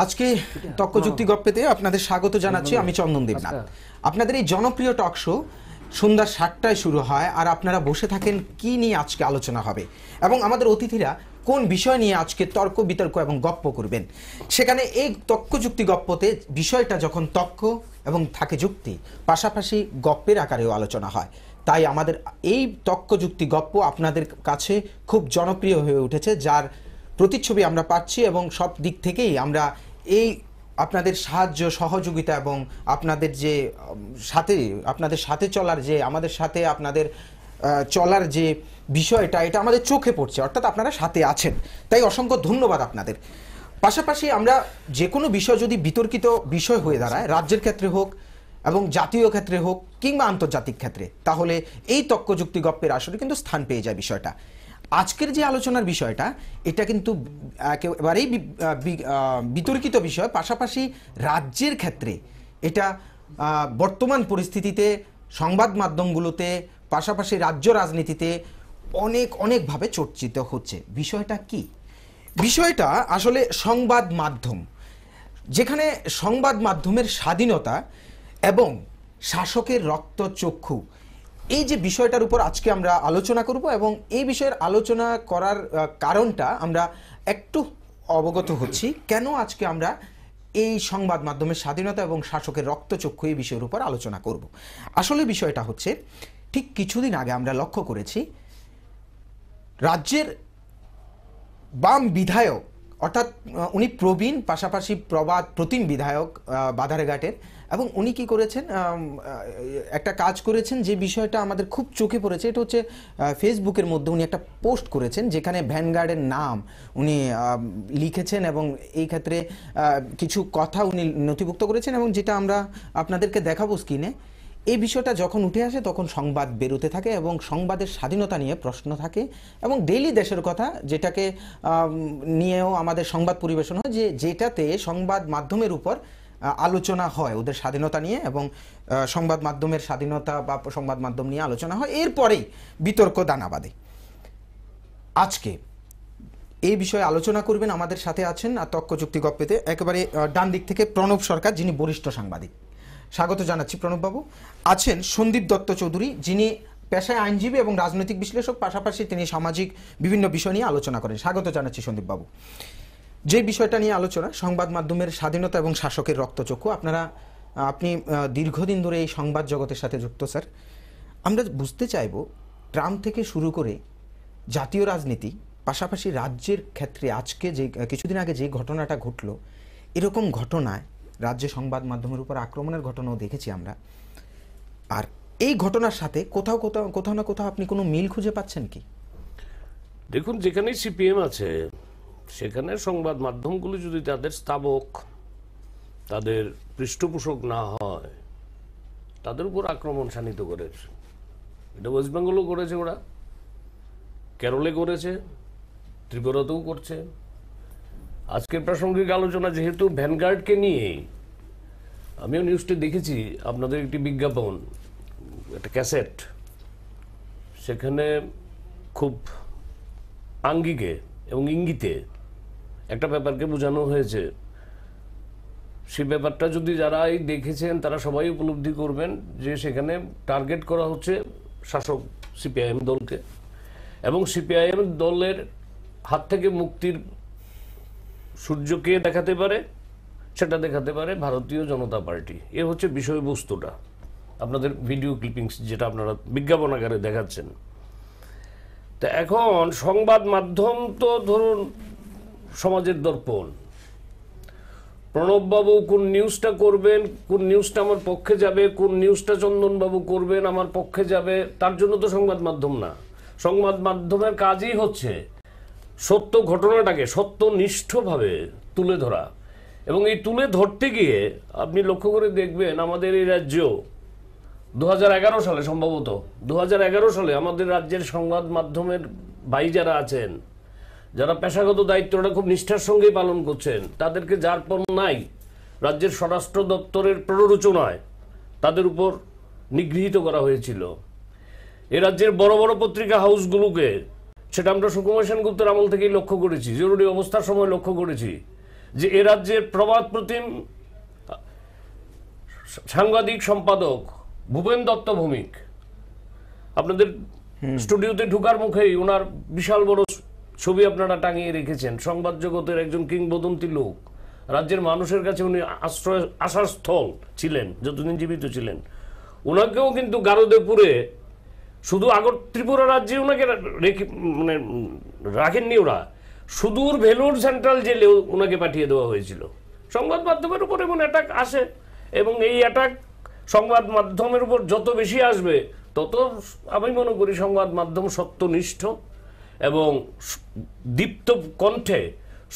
আজকে তর্কযুক্তি গপ্পেতে আপনাদের স্বাগত জানাচ্ছি। আমি চন্দন দেবনাথ। আপনাদের এই জনপ্রিয় টক শো সন্ধ্যা ৭টায় শুরু হয়, আর আপনারা বসে থাকেন কি নিয়ে আজকে আলোচনা হবে এবং আমাদের অতিথিরা কোন বিষয় নিয়ে আজকে তর্ক বিতর্ক এবং গপ্প করবেন। সেখানে এই তর্কযুক্তি গপ্পতে বিষয়টা যখন তর্ক এবং থাকে যুক্তি, পাশাপাশি গপ্পের আকারেও আলোচনা হয়। তাই আমাদের এই তর্কযুক্তি গপ্প আপনাদের কাছে খুব জনপ্রিয় হয়ে উঠেছে, যার প্রতিচ্ছবি আমরা পাচ্ছি এবং সব দিক থেকেই আমরা এই আপনাদের সাহায্য সহযোগিতা এবং আপনাদের যে আপনাদের সাথে চলার যে আমাদের সাথে আপনাদের চলার যে বিষয়টা, এটা আমাদের চোখে পড়ছে, অর্থাৎ আপনারা সাথে আছেন। তাই অসংখ্য ধন্যবাদ আপনাদের। পাশাপাশি আমরা যে কোনো বিষয় যদি বিতর্কিত বিষয় হয়ে দাঁড়ায়, রাজ্যের ক্ষেত্রে হোক এবং জাতীয় ক্ষেত্রে হোক কিংবা আন্তর্জাতিক ক্ষেত্রে, তাহলে এই তর্কযুক্তি গপ্পের আসরে কিন্তু স্থান পেয়ে যায় বিষয়টা। আজকের যে আলোচনার বিষয়টা, এটা কিন্তু একেবারেই বিতর্কিত বিষয়। পাশাপাশি রাজ্যের ক্ষেত্রে এটা বর্তমান পরিস্থিতিতে সংবাদ মাধ্যমগুলোতে, পাশাপাশি রাজ্য রাজনীতিতে অনেকভাবে চর্চিত হচ্ছে। বিষয়টা কি? বিষয়টা আসলে সংবাদ মাধ্যম, যেখানে সংবাদ মাধ্যমের স্বাধীনতা এবং শাসকের রক্তচক্ষু, এই যে বিষয়টার উপর আজকে আমরা আলোচনা করব এবং এই বিষয়ের আলোচনা করার কারণটা আমরা একটু অবগত হচ্ছি কেন আজকে আমরা এই সংবাদ মাধ্যমের স্বাধীনতা এবং শাসকের রক্তচক্ষু এই বিষয়ের উপর আলোচনা করব। আসলে বিষয়টা হচ্ছে, ঠিক কিছুদিন আগে আমরা লক্ষ্য করেছি রাজ্যের বাম বিধায়ক, অর্থাৎ উনি প্রবীণ, পাশাপাশি প্রতিম বিধায়ক বাধারঘাটের, এবং উনি কি করেছেন, একটা কাজ করেছেন যে বিষয়টা আমাদের খুব চোখে পড়েছে। এটা হচ্ছে ফেসবুকের মধ্যে উনি একটা পোস্ট করেছেন যেখানে ভ্যানগার্ডের নাম উনি লিখেছেন এবং এই ক্ষেত্রে কিছু কথা উনি নথিভুক্ত করেছেন এবং যেটা আমরা আপনাদেরকে দেখাবো স্ক্রিনে। এই বিষয়টা যখন উঠে আসে তখন সংবাদ বেরোতে থাকে এবং সংবাদের স্বাধীনতা নিয়ে প্রশ্ন থাকে এবং ডেইলি দেশের কথা যেটাকে নিয়েও আমাদের সংবাদ পরিবেশন হয়, যেটাতে সংবাদ মাধ্যমের উপর আলোচনা হয় ওদের স্বাধীনতা নিয়ে এবং সংবাদ মাধ্যমের স্বাধীনতা বা সংবাদ মাধ্যম নিয়ে আলোচনা হয়, এরপরেই বিতর্ক দানা বাঁধে। আজকে এই বিষয়ে আলোচনা করবেন, আমাদের সাথে আছেন আর তর্কযুক্তি গপ্পেতে একেবারে ডান দিক থেকে প্রণব সরকার, যিনি বরিষ্ঠ সাংবাদিক। স্বাগত জানাচ্ছি প্রণববাবু। আছেন সন্দীপ দত্ত চৌধুরী, যিনি পেশায় আইনজীবী এবং রাজনৈতিক বিশ্লেষক, পাশাপাশি তিনি সামাজিক বিভিন্ন বিষয় নিয়ে আলোচনা করেন। স্বাগত জানাচ্ছি সন্দীপবাবু। যে বিষয়টা নিয়ে আলোচনা, সংবাদ মাধ্যমের স্বাধীনতা এবং শাসকের রক্তচক্ষু, আপনি দীর্ঘদিন ধরে এই সংবাদ জগতের সাথে যুক্ত স্যার। আমরা বুঝতে চাইব, ট্রাম্প থেকে শুরু করে জাতীয় রাজনীতি, পাশাপাশি রাজ্যের ক্ষেত্রে আজকে যে কিছুদিন আগে যে ঘটনাটা ঘটলো, এরকম ঘটনায় রাজ্যে সংবাদ মাধ্যমের উপর আক্রমণের ঘটনাও দেখেছি আমরা। আর এই ঘটনার সাথে কোথাও না কোথাও আপনি কোনো মিল খুঁজে পাচ্ছেন কি? দেখুন, যেখানেই সিপিএম আছে সেখানে সংবাদ মাধ্যমগুলো যদি তাদের স্থাবক, তাদের পৃষ্ঠপোষক না হয়, তাদের উপর আক্রমণ শানিত করেছে। এটা ওয়েস্ট বেঙ্গলও করেছে, ওরা কেরলে করেছে, ত্রিপুরাতেও করছে। আজকের প্রাসঙ্গিক আলোচনা যেহেতু ভ্যানগার্ডকে নিয়ে, আমিও নিউজটি দেখেছি, আপনাদের একটি বিজ্ঞাপন, একটা ক্যাসেট, সেখানে খুব আঙ্গিকে এবং ইঙ্গিতে একটা ব্যাপারকে বোঝানো হয়েছে। সেই ব্যাপারটা যদি যারাই দেখেছেন তারা সবাই উপলব্ধি করবেন যে সেখানে টার্গেট করা হচ্ছে শাসক সিপিআইএম দলকে, এবং সিপিআইএম দলের হাত থেকে মুক্তির সূর্যকে দেখাতে পারে, সেটা দেখাতে পারে ভারতীয় জনতা পার্টি। এ হচ্ছে বিষয়বস্তুটা, আপনাদের ভিডিও ক্লিপিংস যেটা আপনারা বিজ্ঞাপন আকারে দেখাচ্ছেন। তা এখন সংবাদ মাধ্যম তো ধরুন সমাজের দর্পণ। প্রণববাবু কোন নিউজটা করবেন, কোন নিউজটা আমার পক্ষে যাবে, কোন নিউজটা চন্দনবাবু করবেন আমার পক্ষে যাবে, তার জন্য তো সংবাদ মাধ্যম না। সংবাদ মাধ্যমের কাজই হচ্ছে সত্য ঘটনাটাকে সত্যনিষ্ঠভাবে তুলে ধরা, এবং এই তুলে ধরতে গিয়ে আপনি লক্ষ্য করে দেখবেন আমাদের এই রাজ্য 2011 সালে, সম্ভবত 2011 সালে আমাদের রাজ্যের সংবাদ মাধ্যমের ভাই যারা আছেন, যারা পেশাগত দায়িত্বটা খুব নিষ্ঠার সঙ্গে পালন করছেন, তাদেরকে যার পর নাই রাজ্যের স্বরাষ্ট্র দপ্তরের প্ররোচনায় তাদের উপর নিগৃহীত করা হয়েছিল। এ রাজ্যের বড় বড় পত্রিকা হাউসগুলোকে, সেটা আমরা সুকুমার সেনগুপ্তের আমল থেকেই লক্ষ্য করেছি, জরুরি অবস্থার সময় লক্ষ্য করেছি, যে এ রাজ্যের প্রবাদ প্রতিম সাংবাদিক সম্পাদক ভূপেন দত্ত ভৌমিক, আপনাদের স্টুডিওতে ঢুকার মুখেই ওনার বিশাল বড় ছবি আপনারা টাঙিয়ে রেখেছেন। সংবাদ জগতের একজন কিংবদন্তি লোক, রাজ্যের মানুষের কাছে উনি আশার স্থল ছিলেন যতদিন জীবিত ছিলেন। ওনাকেও কিন্তু গারদেপুরে শুধু আগর ত্রিপুরা রাজ্যে ওনাকে মানে রাখেননি, ওরা সুদূর ভেলোর সেন্ট্রাল জেলে ওনাকে পাঠিয়ে দেওয়া হয়েছিল। সংবাদ মাধ্যমের উপর এমন অ্যাটাক আসে, এবং এই অ্যাটাক সংবাদ মাধ্যমের উপর যত বেশি আসবে তত আমি মনে করি সংবাদ মাধ্যম সত্যনিষ্ঠ এবং দীপ্ত কণ্ঠে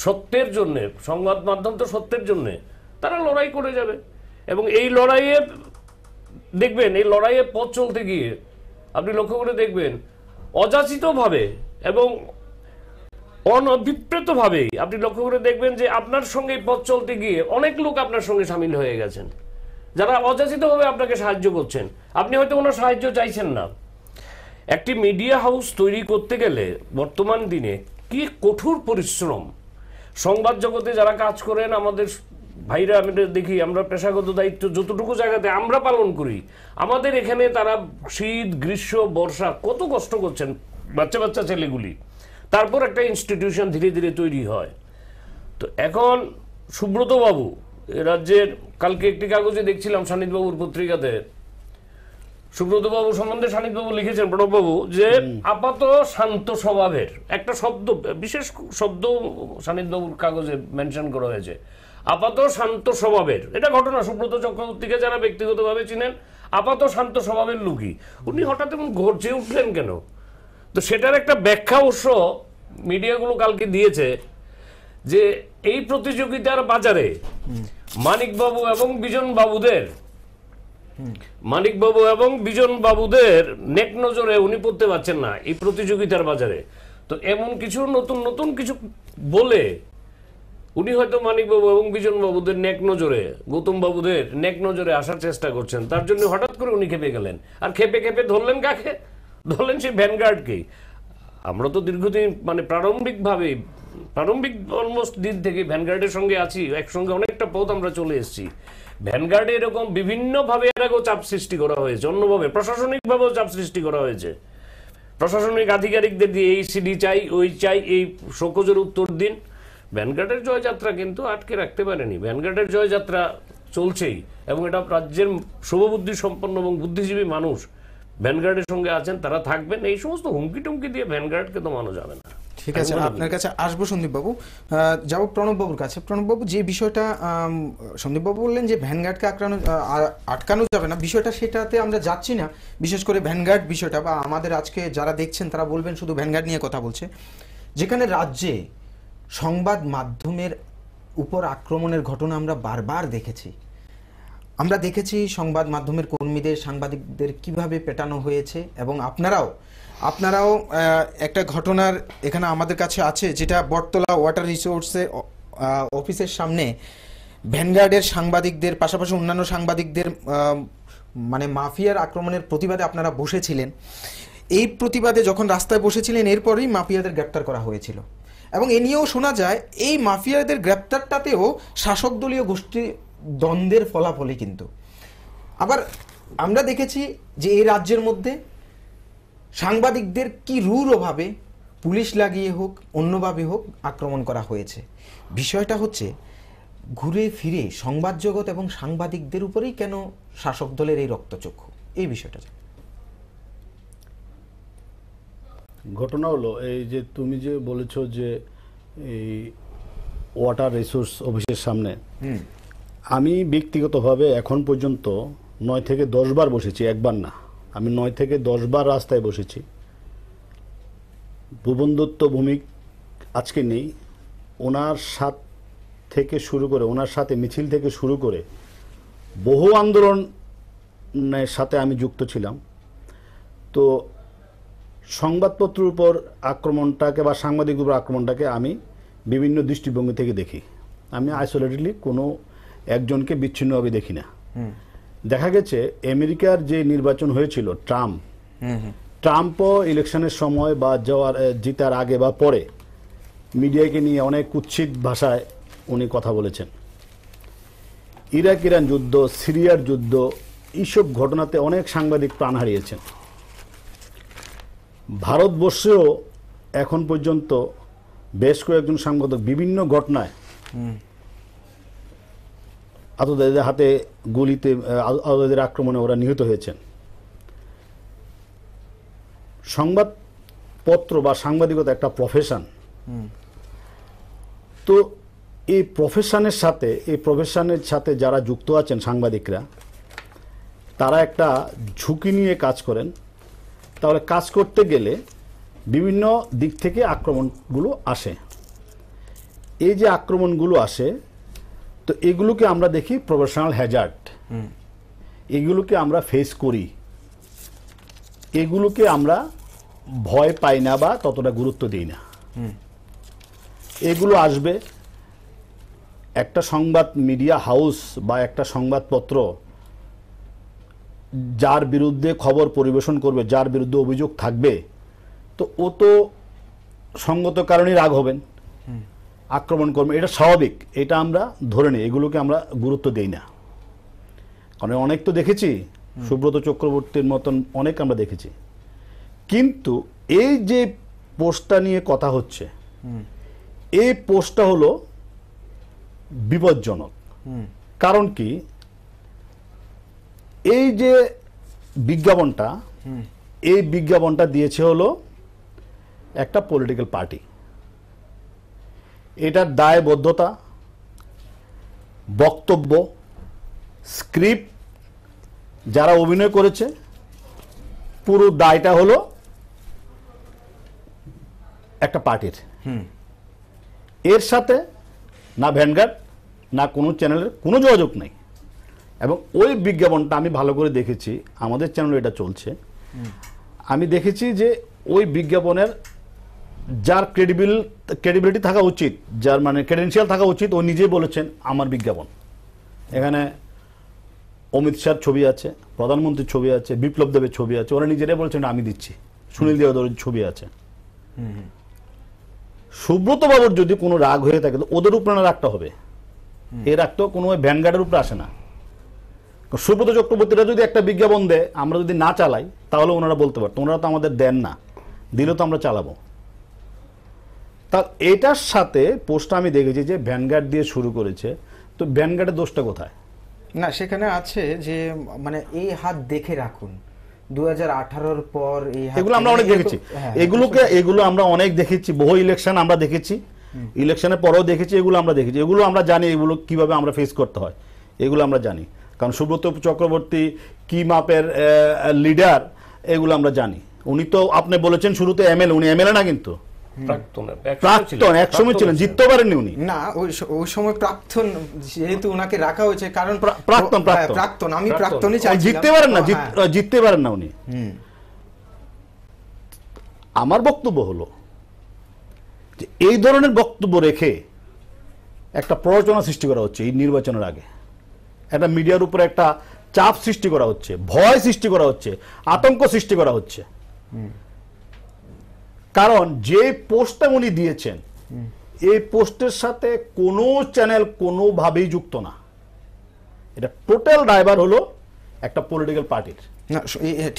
সত্যের জন্য, সংবাদ মাধ্যম তো সত্যের জন্য তারা লড়াই করে যাবে। এবং এই লড়াইয়ে দেখবেন, এই লড়াইয়ে পথ চলতে গিয়ে আপনি লক্ষ্য করে দেখবেন অযাচিতভাবে এবং অনভিপ্রেতভাবেই আপনি লক্ষ্য করে দেখবেন যে আপনার সঙ্গে পথ চলতে গিয়ে অনেক লোক আপনার সঙ্গে সামিল হয়ে গেছেন, যারা অযাচিতভাবে আপনাকে সাহায্য করছেন। আপনি হয়তো ওনার সাহায্য চাইছেন না। একটি মিডিয়া হাউস তৈরি করতে গেলে বর্তমান দিনে কি কঠোর পরিশ্রম। সংবাদ জগতে যারা কাজ করেন আমাদের ভাইরা, আমি দেখি আমরা পেশাগত দায়িত্ব যতটুকু জায়গাতে আমরা পালন করি, আমাদের এখানে তারা শীত গ্রীষ্ম বর্ষা কত কষ্ট করছেন, বাচ্চা বাচ্চা ছেলেগুলি। তারপর একটা ইনস্টিটিউশন ধীরে ধীরে তৈরি হয়। তো এখন সুব্রত বাবু রাজ্যের, কালকে একটি কাগজে দেখছিলাম সানিদবাবুর পত্রিকাতে, সুব্রত বাবু সম্বন্ধে সানিদবাবু লিখেছেন, প্রণববাবু, যে আপাত শান্ত স্বভাবের একটা শব্দ, বিশেষ শব্দ সানিদবাবুর কাগজে মেনশন করা হয়েছে, আপাত শান্ত স্বভাবের। এটা ঘটনা, সুব্রত চক্রবর্তীকে যারা ব্যক্তিগতভাবে চিনেন, আপাত শান্ত স্বভাবের লোকই উনি হঠাৎ এমন গর্জে উঠলেন কেন? তো সেটার একটা ব্যাখ্যা অবশ্য মিডিয়াগুলো কালকে দিয়েছে, যে এই প্রতিযোগিতার বাজারে মানিকবাবু এবং বিজন বাবুদের নেক নজরে উনি পড়তে পারছেন না এই প্রতিযোগিতার বাজারে। তো এমন কিছু নতুন নতুন কিছু বলে উনি হয়তো মানিকবাবু এবং বিজন বাবুদের নেক নজরে, গৌতম বাবুদের নেক নজরে আসার চেষ্টা করছেন। তার জন্য হঠাৎ করে উনি খেপে গেলেন, আর খেপে ধরলেন কাকে? ধরলেন সেই ভ্যানগার্ডকেই। আমরা তো দীর্ঘদিন মানে প্রারম্ভিক অলমোস্ট দিন থেকে ভ্যানগার্ডের সঙ্গে আছি, একসঙ্গে অনেকটা পথ আমরা চলে এসেছি। ভ্যানগার্ডে এরকম বিভিন্নভাবে এর আগেও চাপ সৃষ্টি করা হয়েছে, অন্যভাবে প্রশাসনিকভাবেও চাপ সৃষ্টি করা হয়েছে। প্রশাসনিক আধিকারিকদের দিয়ে এই সিডি চাই, ওই চাই, এই শোকজের উত্তর দিন। ভ্যানগার্ডের জয়যাত্রা কিন্তু আটকে রাখতে পারেনি, ভ্যানগার্ডের জয়যাত্রা চলছেই, এবং এটা রাজ্যের শুভবুদ্ধি সম্পন্ন এবং বুদ্ধিজীবী মানুষ ভ্যানগার্ডের সঙ্গে আছেন, তারা থাকবেন। এই সমস্ত হুমকি টুমকি দিয়ে ভ্যানগার্ডকে তো মানা যাবে না। ঠিক আছে, আপনার কাছে আসবো সন্দীপবাবু। যাবো প্রণববাবুর কাছে। প্রণববাবু, যে বিষয়টা সন্দীপবাবু বললেন যে ভ্যানগার্ডকে আটকানো যাবে না, বিষয়টা সেটাতে আমরা যাচ্ছি না। বিশেষ করে ভ্যানগার্ড বিষয়টা, বা আমাদের আজকে যারা দেখছেন তারা বলবেন শুধু ভ্যানগার্ড নিয়ে কথা বলছে। যেখানে রাজ্যে সংবাদ মাধ্যমের উপর আক্রমণের ঘটনা আমরা বারবার দেখেছি। আমরা দেখেছি সংবাদ মাধ্যমের কর্মীদের, সাংবাদিকদের কিভাবে পেটানো হয়েছে, এবং আপনারাও একটা ঘটনার এখানে আমাদের কাছে আছে, যেটা বটতলা ওয়াটার রিসোর্সের অফিসের সামনে ভ্যানগার্ডের সাংবাদিকদের পাশাপাশি অন্যান্য সাংবাদিকদের মানে মাফিয়ার আক্রমণের প্রতিবাদে আপনারা বসেছিলেন। এই প্রতিবাদে যখন রাস্তায় বসেছিলেন, এরপরই মাফিয়াদের গ্রেপ্তার করা হয়েছিল, এবং এ নিয়েও শোনা যায় এই মাফিয়াদের গ্রেপ্তারটাতেও শাসক দলীয় গোষ্ঠী দ্বন্দ্বের ফলাফলই। কিন্তু আবার আমরা দেখেছি যে এই রাজ্যের মধ্যে সাংবাদিকদের কি রূঢ়ভাবে পুলিশ লাগিয়ে হোক অন্যভাবে হোক আক্রমণ করা হয়েছে। বিষয়টা হচ্ছে ঘুরে ফিরে সংবাদ জগৎ এবং সাংবাদিকদের উপরেই কেন শাসক দলের এই রক্তচক্ষু, এই বিষয়টা। ঘটনা হলো এই যে তুমি যে বলেছো যে এই ওয়াটার রিসোর্স অফিসের সামনে, আমি ব্যক্তিগতভাবে এখন পর্যন্ত 9 থেকে 10 বার বসেছি, একবার না, আমি 9 থেকে 10 বার রাস্তায় বসেছি। ভুবন দত্ত ভৌমিক আজকে নেই, ওনার সাথে মিছিল থেকে শুরু করে বহু আন্দোলনের সাথে আমি যুক্ত ছিলাম। তো সংবাদপত্রের উপর আক্রমণটাকে বা সাংবাদিকের উপর আক্রমণটাকে আমি বিভিন্ন দৃষ্টিভঙ্গি থেকে দেখি। আমি আইসোলেটেডলি কোনো একজনকে বিচ্ছিন্নভাবে দেখি না। দেখা গেছে আমেরিকার যে নির্বাচন হয়েছিল, ট্রাম্পও ইলেকশনের সময় বা জিতার আগে বা পরে মিডিয়াকে নিয়ে অনেক কুৎসিত ভাষায় উনি কথা বলেছেন। ইরাক ইরান যুদ্ধ, সিরিয়ার যুদ্ধ, এইসব ঘটনাতে অনেক সাংবাদিক প্রাণ হারিয়েছেন। ভারতবর্ষেও এখন পর্যন্ত বেশ কয়েকজন সাংবাদিক বিভিন্ন ঘটনায় আততায়ীদের হাতে গুলিতে, আততায়ীদের আক্রমণে ওরা নিহত হয়েছেন। সংবাদপত্র বা সাংবাদিকতা একটা প্রফেশন। তো এই প্রফেশনের সাথে যারা যুক্ত আছেন সাংবাদিকরা, তারা একটা ঝুঁকি নিয়ে কাজ করেন। তাহলে কাজ করতে গেলে বিভিন্ন দিক থেকে আক্রমণগুলো আসে। এই যে আক্রমণগুলো আসে, তো এগুলোকে আমরা দেখি প্রফেশনাল হ্যাজার্ড, এগুলোকে আমরা ফেস করি, এগুলোকে আমরা ভয় পাই না বা ততটা গুরুত্ব দিই না। এগুলো আসবে। একটা সংবাদ মিডিয়া হাউস বা একটা সংবাদপত্র যার বিরুদ্ধে খবর পরিবেশন করবে, যার বিরুদ্ধে অভিযোগ থাকবে, তো ও তো সঙ্গত কারণেই রাগ হবেন, আক্রমণ করবে, এটা স্বাভাবিক। এটা আমরা ধরে নিই, এগুলোকে আমরা গুরুত্ব দেই না। কারণ অনেক তো দেখেছি, সুব্রত চক্রবর্তীর মতন অনেক আমরা দেখেছি। কিন্তু এই যে পোস্টটা নিয়ে কথা হচ্ছে, এই পোস্টটা হলো বিপজ্জনক। কারণ কি, এই যে বিজ্ঞাপনটা, এই বিজ্ঞাপনটা দিয়েছে হলো একটা পলিটিক্যাল পার্টি। এটার দায়বদ্ধতা, বক্তব্য, স্ক্রিপ্ট, যারা অভিনয় করেছে, পুরো দায়টা হলো একটা পার্টির। এর সাথে না ভ্যানগার্ড না কোনো চ্যানেলের কোনো যোগাযোগ নেই। এবং ওই বিজ্ঞাপনটা আমি ভালো করে দেখেছি, আমাদের চ্যানেলে এটা চলছে। আমি দেখেছি যে ওই বিজ্ঞাপনের যার ক্রেডিবিলিটি থাকা উচিত, যার মানে ক্রেডেন্সিয়াল থাকা উচিত, ও নিজেই বলেছেন আমার বিজ্ঞাপন। এখানে অমিত শাহর ছবি আছে, প্রধানমন্ত্রীর ছবি আছে, বিপ্লব দেবের ছবি আছে, ওরা নিজেরাই বলছেন আমি দিচ্ছি, সুনীল দেওয়াদের ছবি আছে। সুব্রত বাবুর যদি কোনো রাগ হয়ে থাকে তো ওদের উপরে রাগটা হবে, এই রাগ তো কোনো ভ্যানগার্ডের উপরে আসে না। সুব্রত চক্রবর্তীরা যদি একটা বিজ্ঞাপন দেয়, আমরা যদি না চালাই, তাহলে ওনারা বলতে পারতো ওনারা তো আমাদের দেন না, দিলে তো আমরা চালাবো। তা এটার সাথে পোস্টটা আমি দেখেছি যে ভ্যানগার্ড দিয়ে শুরু করেছে। তো ভ্যানগার্ডের দোষটা কোথায়? না, সেখানে আছে যে মানে এই হাত দেখে রাখুন, 2018-র পর এই হাত, এগুলো আমরা অনেক দেখেছি। এগুলো আমরা অনেক দেখেছি, বহু ইলেকশন আমরা দেখেছি, ইলেকশনের পরেও দেখেছি, এগুলো আমরা দেখেছি। এগুলো আমরা জানি এগুলো কিভাবে আমরা ফেস করতে হয়, এগুলো আমরা জানি। কারণ সুব্রত চক্রবর্তী কি মাপের লিডার, এগুলো আমরা জানি। উনি তো আপনি বলেছেন শুরুতে এমএলএ, উনি এমএলএ না, কিন্তু প্রাক্তন একসময় ছিলেন, জিততে পারেননি উনি। না, ওই সময় প্রাক্তন যেহেতু ওনাকে রাখা হয়েছে, কারণ প্রাক্তন আমি প্রাক্তনই চাই, জিততে পারেন না, জিততে পারেন না উনি। আমার বক্তব্য হলো যে এই ধরনের বক্তব্য রেখে একটা প্ররোচনা সৃষ্টি করা হচ্ছে। এই নির্বাচনের আগে একটা মিডিয়ার উপরে একটা চাপ সৃষ্টি করা হচ্ছে, ভয় সৃষ্টি করা হচ্ছে, আতঙ্ক সৃষ্টি করা হচ্ছে। কারণ যে পোস্টটা উনি দিয়েছেন, এই পোস্টের সাথে কোনো চ্যানেল কোনোভাবেই যুক্ত না। এটা টোটাল ড্রাইভার হলো একটা পলিটিক্যাল পার্টির। না,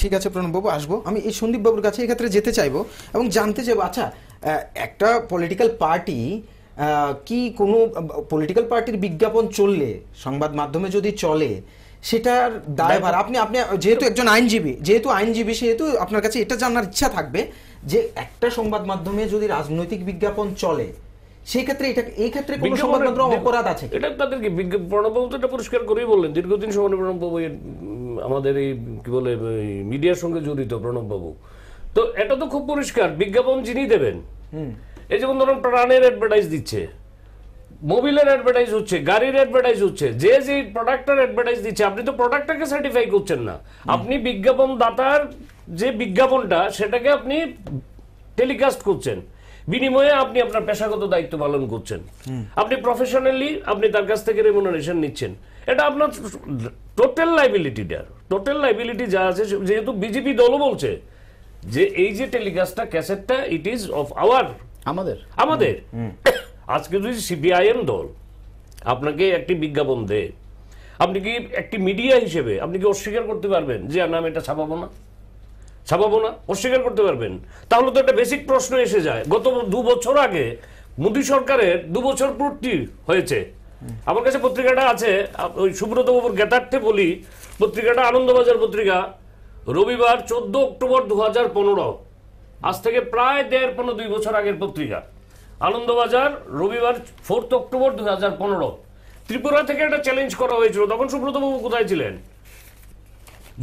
ঠিক আছে প্রণববাবু, আসবো আমি এই সন্দীপ বাবুর কাছে, এক্ষেত্রে যেতে চাইবো এবং জানতে চাইবো, আচ্ছা একটা পলিটিক্যাল পার্টি কি কোনো পলিটিক্যাল পার্টির বিজ্ঞাপন চললে, সংবাদ মাধ্যমে যদি চলে, সেটার দায়ভার আপনি যেহেতু একজন আইনজীবী সেহেতু আপনার কাছে এটা জানার ইচ্ছা থাকবে যে একটা সংবাদ মাধ্যমে যদি রাজনৈতিক বিজ্ঞাপন চলে, সেই ক্ষেত্রে এই ক্ষেত্রে কোনো সংবাদ মাধ্যম অপরাধ আছে? এটা তাদের কি প্রণববাবু তো এটা পরিষ্কার করেই বললেন, দীর্ঘদিন সময় প্রণববাবু আমাদের এই কি বলে মিডিয়ার সঙ্গে জড়িত প্রণববাবু। তো এটা তো খুব পরিষ্কার, বিজ্ঞাপন যিনি দেবেন, এই যেমন ধরুন প্রাণের অ্যাডভার্টাইজ দিচ্ছে, মোবিলের অ্যাডভার্টাইজ হচ্ছে, গাড়ির অ্যাডভার্টাইজ হচ্ছে, যে প্রোডাক্টের অ্যাডভার্টাইজ দিচ্ছে, আপনি তো প্রোডাক্টটাকে সার্টিফাই করছেন না, আপনি বিজ্ঞাপন দাতার যে বিজ্ঞাপনটা সেটাকে আপনি টেলিকাস্ট করছেন, বিনিময়ে আপনি আপনার পেশাগত দায়িত্ব পালন করছেন, আপনি প্রফেশনালি আপনি তার কাছ থেকে রেমুনারেশন নিচ্ছেন। এটা আপনার টোটাল লাইবিলিটি যা আছে, যেহেতু বিজেপি দলও বলছে যে এই যে টেলিকাস্টটা, ক্যাসেটটা, ইট ইজ অফ আমাদের। আজকে যদি সিপিআইএম দল আপনাকে একটি বিজ্ঞাপন দেয়, আপনি কি একটি মিডিয়া হিসেবে আপনি কি অস্বীকার করতে পারবেন যে না আমি এটা ছাপাবো না? অস্বীকার করতে পারবেন? তাহলে তো একটা বেসিক প্রশ্ন এসে যায়। গত 2 বছর আগে মোদী সরকারের 2 বছর পূর্তি হয়েছে। আমার কাছে পত্রিকাটা আছে, ওই সুব্রত বাবুর জ্ঞাতার্থে বলি, পত্রিকাটা আনন্দবাজার পত্রিকা, রবিবার 14 অক্টোবর 2015, আজ থেকে প্রায় 1.5-2 বছর আগের পত্রিকা। আনন্দবাজার, রবিবার 4 অক্টোবর 2015। ত্রিপুরা থেকে একটা চ্যালেঞ্জ করা হয়েছিল, তখন সুব্রত বাবু কোথায় ছিলেন?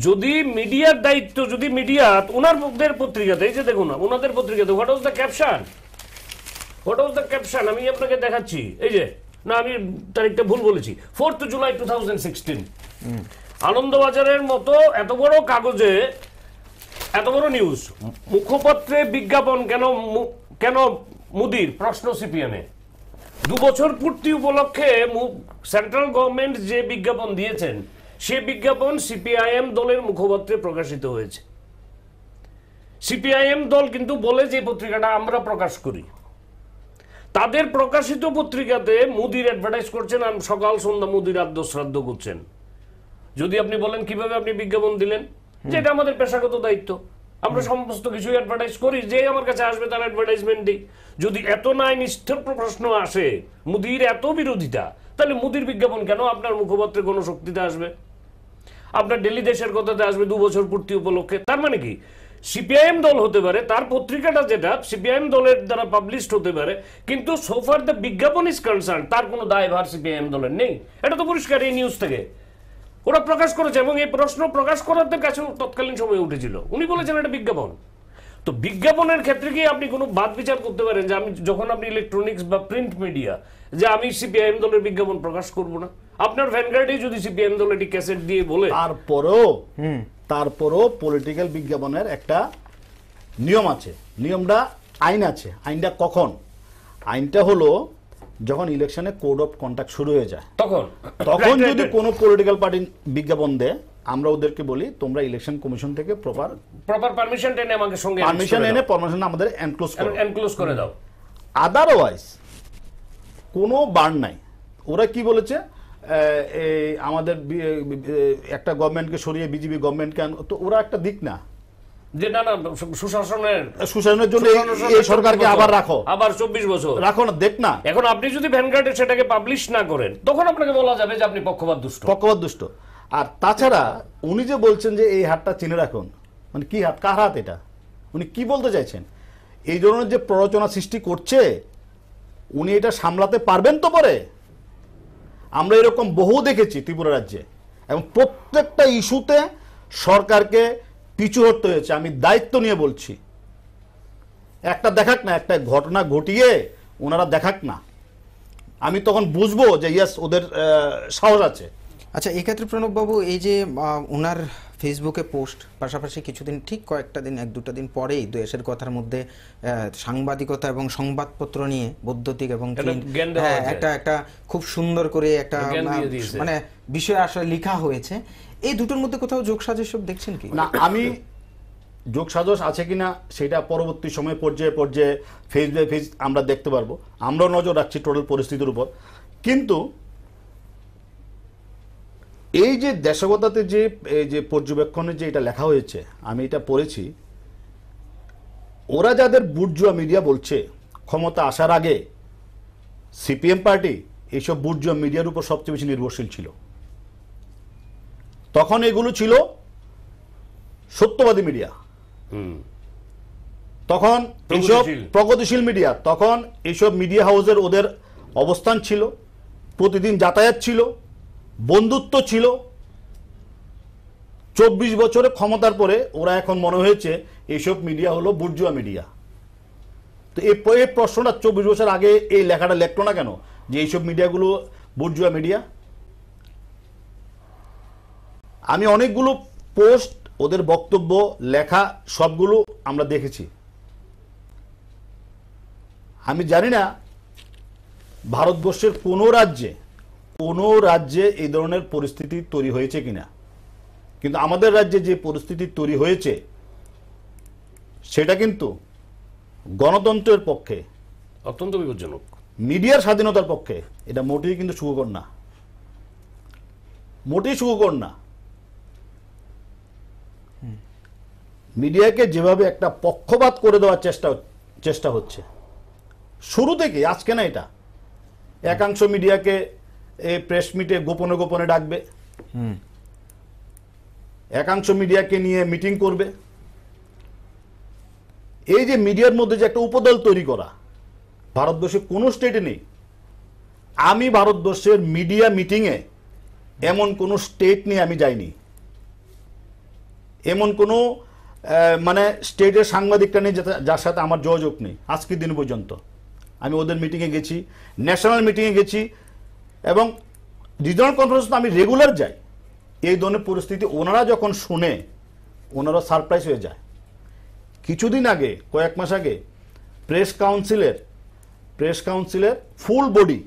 যদি মিডিয়ার দায়িত্ব, যদি মিডিয়া ওনাদের পত্রিকাতে, এই যে দেখুন ওনাদের পত্রিকাতে হোয়াট ওয়াজ দ্য ক্যাপশন, আমি আপনাকে দেখাচ্ছি, এই যে, না আমি তারিখটা ভুল বলেছি, 4 জুলাই 2016। আনন্দবাজারের মতো এত বড় কাগজে এত বড় নিউজ, মুখপত্রে বিজ্ঞাপন কেন মোদির প্রশ্ন সিপিএমে। 2 বছর পূর্তি উপলক্ষে সেন্ট্রাল গভর্নমেন্ট যে বিজ্ঞাপন দিয়েছেন, সে বিজ্ঞাপন সিপিআইএম দলের মুখপত্রে প্রকাশিত হয়েছে। সিপিআইএম দল কিন্তু বলে যে পত্রিকাটা আমরা প্রকাশ করি, তাদের প্রকাশিত পত্রিকাতে মোদির অ্যাডভার্টাইজ করছেন, আর সকাল সন্ধ্যা মোদির আদ্য শ্রাদ্ধ করছেন। যদি আপনি বলেন কিভাবে আপনি বিজ্ঞাপন দিলেন, যে এটা আমাদের পেশাগত দায়িত্ব, আমরা সমস্ত কিছু অ্যাডভার্টাইজ করি, যে আমার কাছে আসবে তার অ্যাডভার্টাইজমেন্ট দিই। যদি এত ন্যায়নিষ্ঠ প্রশ্ন আসে, মোদির এত বিরোধিতা, তাহলে মোদির বিজ্ঞাপন কেন আপনার মুখপত্রে কোনো শক্তিতে আসবে? আপনার ডেলি দেশের কথাতে আসবে 2 বছর পূর্তি উপলক্ষে। তার মানে কি, সিপিআইএম দল হতে পারে, তার পত্রিকাটা যেটা সিপিআইএম দলের দ্বারা পাবলিশড হতে পারে, কিন্তু সোফার দ্য বিজ্ঞাপন ইজ কনসার্ন, তার কোনো দায়ভার সিপিআইএম দলের নেই। এটা তো পরিষ্কার এই নিউজ থেকে ওরা প্রকাশ করেছে, এবং এই প্রশ্ন প্রকাশ করার কাছে তৎকালীন সময়ে উঠেছিল, উনি বলেছেন এটা বিজ্ঞাপন। তো বিজ্ঞাপনের ক্ষেত্রে কি আপনি কোনো বাদ বিচার করতে পারেন যে আমি যখন আপনি ইলেকট্রনিক্স বা প্রিন্ট মিডিয়া, যে আমি সিপিআইএম দলের বিজ্ঞাপন প্রকাশ করব না? আপনার ভ্যানগার্ডে যদি সিপিআইএম দল এটি ক্যাসেট দিয়ে বলে, তারপরও পলিটিক্যাল বিজ্ঞাপনের একটা নিয়ম আছে, নিয়মটা আইন আছে। আইনটা কখন? আইনটা হলো যখন ইলেকশনে কোড অফ কন্ডাক্ট শুরু হয়ে যায়, তখন যদি কোনো পলিটিক্যাল পার্টি বিজ্ঞাপন দেয়, আমরা ওদেরকে বলি তোমরা ইলেকশন কমিশন থেকে প্রপার পারমিশন এনে আমাকে সঙ্গে পারমিশন আমাদের এনক্লোজ করে দাও। আদারওয়াইজ কোনো বার্ন নাই। ওরা কি বলেছে, আমাদের একটা গভর্নমেন্টকে সরিয়ে বিজেপি গভর্নমেন্টকে, তো ওরা একটা দিক না যে না না সুশাসনের জন্য এই সরকারকে আবার রাখো, আবার 24 বছর রাখো না, দেখ না। এখন আপনি যদি ভ্যানগার্ডে সেটাকে পাবলিশ না করেন, তখন আপনাকে বলা যাবে যে আপনি পক্ষপাত দুষ্ট। আর তাছাড়া উনি যে বলছেন যে এই হাতটা চিনে রাখুন, মানে কি হাত, কার হাত এটা? উনি কি বলতে চাইছেন? এই ধরনের যে প্ররোচনা সৃষ্টি করছে, উনি এটা সামলাতে পারবেন তো? পরে আমরা এরকম বহু দেখেছি ত্রিপুরা রাজ্যে, এবং প্রত্যেকটা ইস্যুতে সরকারকে পিছু হটতে হয়েছে। আমি দায়িত্ব নিয়ে বলছি, একটা দেখাক না, একটা ঘটনা ঘটিয়ে ওনারা দেখাক না, আমি তখন বুঝবো যে ইয়েস ওদের সাহস আছে। আচ্ছা, এক্ষেত্রে প্রণববাবু, এই যে ওনার ফেসবুকে পোস্ট, পাশাপাশি কিছুদিন, ঠিক কয়েকটা দিন, 1-2টা দিন পরেই দেশের কথার মধ্যে সাংবাদিকতা এবং সংবাদপত্র নিয়ে বৈদ্যুতিক এবং একটা খুব সুন্দর করে একটা মানে বিষয় আসলে লেখা হয়েছে। এই দুটোর মধ্যে কোথাও যোগসাজশ দেখছেন কি? না, আমি যোগসাজশ আছে কিনা সেটা পরবর্তী সময়ে পর্যায়ে ফেজ বাই ফেজ আমরা দেখতে পারবো। আমরাও নজর রাখছি টোটাল পরিস্থিতির উপর। কিন্তু এই যে দেশগতাতে যে পর্যবেক্ষণে যে এটা লেখা হয়েছে, আমি এটা পড়েছি, ওরা যাদের বুর্জুয়া মিডিয়া বলছে, ক্ষমতা আসার আগে সিপিএম পার্টি এইসব বুর্জুয়া মিডিয়ার উপর সবচেয়ে বেশি নির্ভরশীল ছিল। তখন এগুলো ছিল সত্যবাদী মিডিয়া, তখন এইসব প্রগতিশীল মিডিয়া, তখন এইসব মিডিয়া হাউসের ওদের অবস্থান ছিল, প্রতিদিন যাতায়াত ছিল, বন্ধুত্ব ছিল। 24 বছরে ক্ষমতার পরে ওরা এখন মনে হয়েছে এইসব মিডিয়া হলো বুর্জুয়া মিডিয়া। তো এই প্রশ্নটা 24 বছর আগে এই লেখাটা লেখলো না কেন যে এইসব মিডিয়াগুলো বুর্জুয়া মিডিয়া? আমি অনেকগুলো পোস্ট, ওদের বক্তব্য, লেখা সবগুলো আমরা দেখেছি। আমি জানি না ভারতবর্ষের কোনো রাজ্যে এই ধরনের পরিস্থিতি তৈরি হয়েছে কিনা, কিন্তু আমাদের রাজ্যে যে পরিস্থিতি তৈরি হয়েছে সেটা কিন্তু গণতন্ত্রের পক্ষে অত্যন্ত বিপজ্জনক। মিডিয়ার স্বাধীনতার পক্ষে এটা মোটেই কিন্তু সুখকর না, মোটেই সুখকর না। মিডিয়াকে যেভাবে একটা পক্ষপাত করে দেওয়ার চেষ্টা হচ্ছে শুরু থেকে, আজকে না, এটা একাংশ মিডিয়াকে এই প্রেস মিটে গোপনে গোপনে ডাকবে, একাংশ মিডিয়াকে নিয়ে মিটিং করবে। এই যে মিডিয়ার মধ্যে যে একটা উপদল তৈরি করা, ভারতবর্ষে কোনো স্টেটে নেই। আমি ভারতবর্ষের মিডিয়া মিটিংয়ে এমন কোনো স্টেট নিয়ে আমি যাইনি, এমন কোনো মানে স্টেটের সাংবাদিকটা নেই যার সাথে আমার যোগাযোগ নেই আজকের দিন পর্যন্ত। আমি ওদের মিটিংয়ে গেছি, ন্যাশনাল মিটিংয়ে গেছি, এবং রিজনাল কনফারেন্স তো আমি রেগুলার যাই। এই ধরনের পরিস্থিতি ওনারা যখন শুনে ওনারা সারপ্রাইজ হয়ে যায়। কিছুদিন আগে, কয়েক মাস আগে, প্রেস কাউন্সিলের ফুল বডি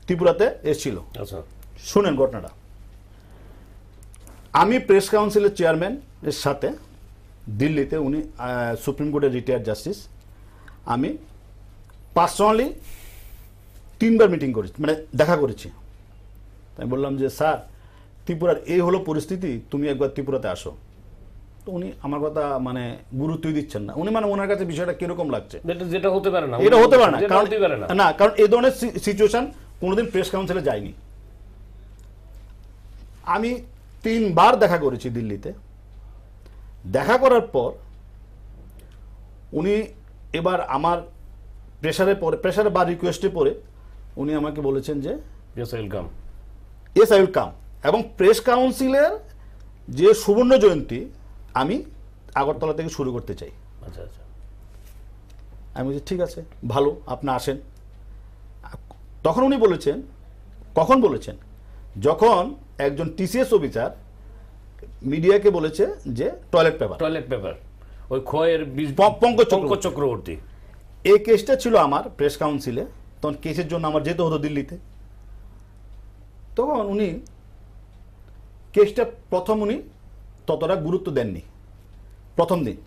ত্রিপুরাতে এসেছিল। আচ্ছা, শুনেন ঘটনাটা। আমি প্রেস কাউন্সিলের চেয়ারম্যানের সাথে দিল্লিতে, উনি সুপ্রিম কোর্টের রিটায়ার্ড জাস্টিস, আমি পার্সোনালি 3 বার মিটিং করেছি, মানে দেখা করেছি। আমি বললাম যে স্যার, ত্রিপুরার এই হলো পরিস্থিতি, তুমি একবার ত্রিপুরাতে আসো। তো উনি আমার কথা মানে গুরুত্বই দিচ্ছেন না। উনি মানে ওনার কাছে বিষয়টা কিরকম লাগছে, যেটা হতে পারে না, এটা হতে পারে না, যেটা হতে পারে না। না, কারণ এই ধরনের সিচুয়েশন কোনোদিন প্রেস কাউন্সিলে যায়নি। আমি 3 বার দেখা করেছি দিল্লিতে। দেখা করার পর উনি এবার আমার প্রেসারে বা রিকোয়েস্টে পরে উনি আমাকে বলেছেন যে yes, I will come. Yes, I will come. এবং প্রেস কাউন্সিলের যে সুবর্ণ জয়ন্তী আমি আগরতলা থেকে শুরু করতে চাই। আচ্ছা আচ্ছা, আমি বলছি ঠিক আছে, ভালো, আপনি আসেন। তখন উনি বলেছেন, কখন বলেছেন, যখন একজন টিসিএস অফিসার মিডিয়াকে বলেছে যে টয়লেট পেপার ওই খয়ের পঙ্কজ চক্রবর্তী, এই কেসটা ছিল আমার প্রেস কাউন্সিলে। তখন কেসের জন্য আমার যেতে হতো দিল্লিতে। তখন উনি কেসটা উনি ততটা গুরুত্ব দেননি প্রথম দিন।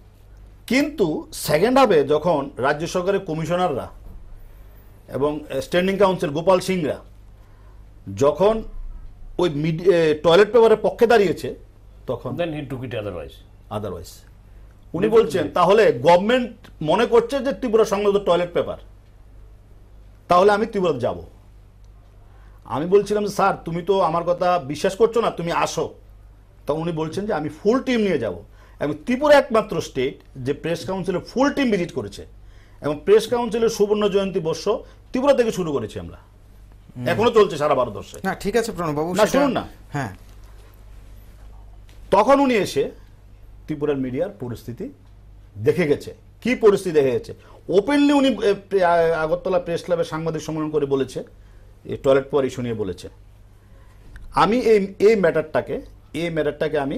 কিন্তু সেকেন্ড হাফে যখন রাজ্য সরকারের কমিশনাররা এবং স্ট্যান্ডিং কাউন্সিল গোপাল সিংরা যখন ওই টয়লেট পেপারের পক্ষে দাঁড়িয়েছে, তখন আদারওয়াইজ উনি বলছেন তাহলে গভর্নমেন্ট মনে করছে যে ত্রিপুরা সংলগ্ন টয়লেট পেপার, তাহলে আমি ত্রিপুরা যাব। আমি বলছিলাম স্যার, তুমি তো আমার কথা বিশ্বাস করছো না, তুমি আসো। তখন উনি বলছেন যে আমি ফুল টিম নিয়ে যাব। এবং ত্রিপুরা একমাত্র স্টেট যে প্রেস কাউন্সিলের ফুল টিম ভিজিট করেছে। এবং প্রেস কাউন্সিলের সুবর্ণ জয়ন্তী বর্ষ ত্রিপুরা থেকে শুরু করেছি আমরা, এখনো চলছে সারা ভারতবর্ষে। না ঠিক আছে প্রণববাবু, না শুনুন না, হ্যাঁ। তখন উনি এসে ত্রিপুরার মিডিয়ার পরিস্থিতি দেখে গেছে, কি পরিস্থিতি দেখে গেছে। ওপেনলি উনি আগরতলা প্রেস ক্লাবে সাংবাদিক সম্মেলন করে বলেছে, এই টয়লেট পেপার ইস্যু নিয়ে বলেছে। আমি এই ম্যাটারটাকে আমি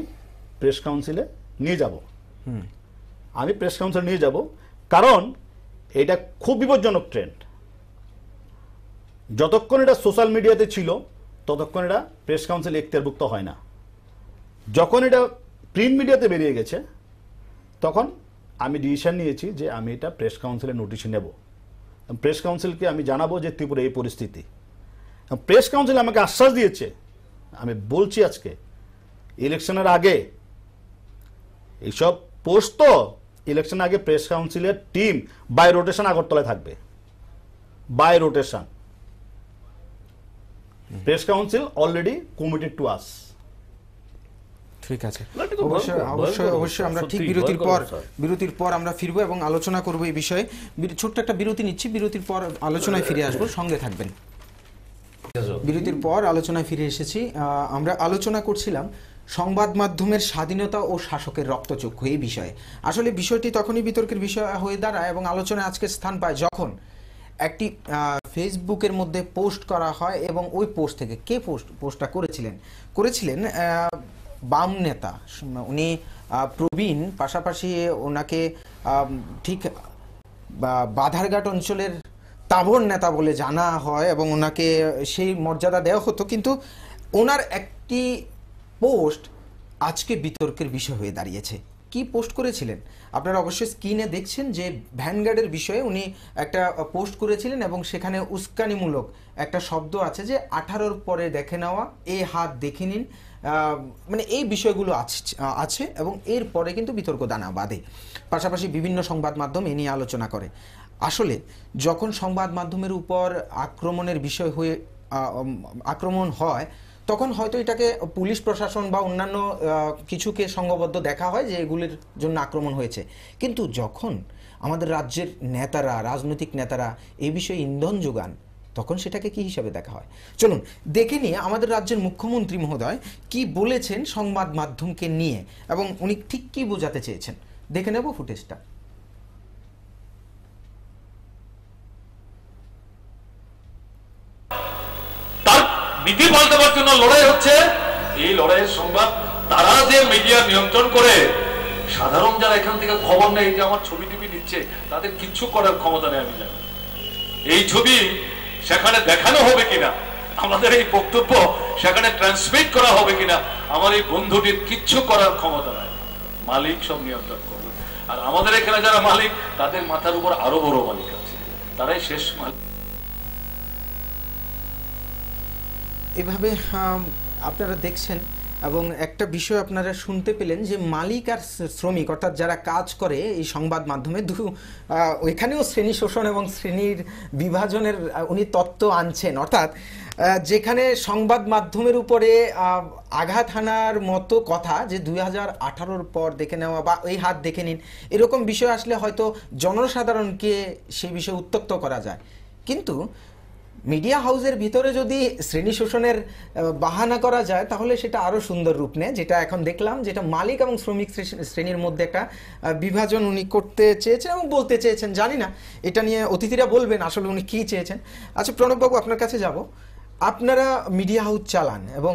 প্রেস কাউন্সিলে নিয়ে যাব। আমি প্রেস কাউন্সিলে নিয়ে যাব, কারণ এটা খুব বিপজ্জনক ট্রেন্ড। যতক্ষণ এটা সোশ্যাল মিডিয়াতে ছিল ততক্ষণ এটা প্রেস কাউন্সিল এখতিয়ারভুক্ত হয় না। যখন এটা প্রিন্ট মিডিয়াতে বেরিয়ে গেছে, তখন আমি ডিসিশন নিয়েছি যে আমি এটা প্রেস কাউন্সিলের নোটিশে নেব। প্রেস কাউন্সিলকে আমি জানাবো যে ত্রিপুরা এই পরিস্থিতি। প্রেস কাউন্সিল আমাকে আশ্বাস দিয়েছে, আমি বলছি আজকে ইলেকশনের আগে এইসব পোস্ট, তো ইলেকশন আগে প্রেস কাউন্সিলের টিম বাই রোটেশন আগরতলায় থাকবে, by rotation. Press council already committed to us. ঠিক আছে, অবশ্যই আমরা ঠিক বিরতির পর আমরা ফিরবো এবং আলোচনা করবো এই বিষয়ে। ছোট্ট একটা বিরতি নিচ্ছি, বিরতির পর আলোচনায় ফিরে আসবো, সঙ্গে থাকবেন। বিরতির পর আলোচনায় ফিরে এসেছি। আমরা আলোচনা করছিলাম সংবাদ মাধ্যমের স্বাধীনতা ও শাসকের রক্তচক্ষু এই বিষয়ে। আসলে বিষয়টি তখনই বিতর্কের বিষয় হয়ে দাঁড়ায় এবং আলোচনায় আজকে স্থান পায় যখন একটি ফেসবুকের মধ্যে পোস্ট করা হয় এবং ওই পোস্ট থেকে কে পোস্টটা করেছিলেন বাম নেতা, উনি প্রবীণ, পাশাপাশি ওনাকে ঠিক বাধারঘাট অঞ্চলের তাবড় নেতা বলে জানা হয় এবং ওনাকে সেই মর্যাদা দেওয়া হতো। কিন্তু ওনার একটি পোস্ট আজকে বিতর্কের বিষয় হয়ে দাঁড়িয়েছে। কি পোস্ট করেছিলেন? আপনারা অবশ্যই স্ক্রিনে দেখছেন যে ভ্যানগার্ডের বিষয়ে উনি একটা পোস্ট করেছিলেন এবং সেখানে উস্কানিমূলক একটা শব্দ আছে যে 18-র পরে দেখে নেওয়া, এই হাত দেখে নিন, মানে এই বিষয়গুলো আছে এবং এর পরে কিন্তু বিতর্ক দানা বাঁধে। পাশাপাশি বিভিন্ন সংবাদ মাধ্যম এ নিয়ে আলোচনা করে। আসলে যখন সংবাদ মাধ্যমের উপর আক্রমণের বিষয় হয়ে আক্রমণ হয়, তখন হয়তো এটাকে পুলিশ প্রশাসন বা অন্যান্য কিছুকে সংঘবদ্ধ দেখা হয় যে এগুলির জন্য আক্রমণ হয়েছে। কিন্তু যখন আমাদের রাজ্যের নেতারা, রাজনৈতিক নেতারা এই বিষয়ে ইন্ধন যোগান, তখন সেটাকে কি হিসাবে দেখা হয়? চলুন দেখে নিয়ে আমাদের রাজ্যের মুখ্যমন্ত্রী মহোদয় কি বলেছেন সংবাদ মাধ্যমকে নিয়ে এবং উনি ঠিক কি বোঝাতে চেয়েছেন। দেখে নেব ফুটেজটা। নীতি পাল্টাবার জন্য লড়াই হচ্ছে। এই লড়াইয়ের সংবাদ তারা যে মিডিয়া নিয়ন্ত্রণ করে, সাধারণ যারা এখান থেকে খবর নেই যে আমার ছবি টবি নিচ্ছে, তাদের কিচ্ছু করার ক্ষমতা নেই। আমি জানি এই ছবি সেখানে দেখানো হবে কিনা, আমাদের এই বক্তব্য সেখানে ট্রান্সমিট করা হবে কিনা, আমার এই বন্ধুটির কিচ্ছু করার ক্ষমতা নাই। মালিক সব নিয়ন্ত্রণ করবে। আর আমাদের এখানে যারা মালিক, তাদের মাথার উপর আরো বড় মালিক আছে, তারাই শেষ মালিক। এভাবে আপনারা দেখছেন এবং একটা বিষয় আপনারা শুনতে পেলেন যে মালিক আর শ্রমিক, অর্থাৎ যারা কাজ করে এই সংবাদ মাধ্যমে, ওইখানেও শ্রেণী শোষণ এবং শ্রেণীর বিভাজনের উনি তত্ত্ব আনছেন। অর্থাৎ যেখানে সংবাদ মাধ্যমের উপরে আঘাত হানার মতো কথা যে 2018-র পর দেখে নেওয়া বা ওই হাত দেখে নিন, এরকম বিষয় আসলে হয়তো জনসাধারণকে সেই বিষয়ে উত্ত্যক্ত করা যায়। কিন্তু মিডিয়া হাউসের ভিতরে যদি শ্রেণী শোষণের বাহানা করা যায় তাহলে সেটা আরও সুন্দর রূপ নেয়, যেটা এখন দেখলাম, যেটা মালিক এবং শ্রমিক শ্রেণীর মধ্যে একটা বিভাজন উনি করতে চেয়েছেন এবং বলতে চেয়েছেন। জানি না, এটা নিয়ে অতিথিরা বলবেন আসলে উনি কী চেয়েছেন। আচ্ছা প্রণববাবু, আপনার কাছে যাব। আপনারা মিডিয়া হাউস চালান এবং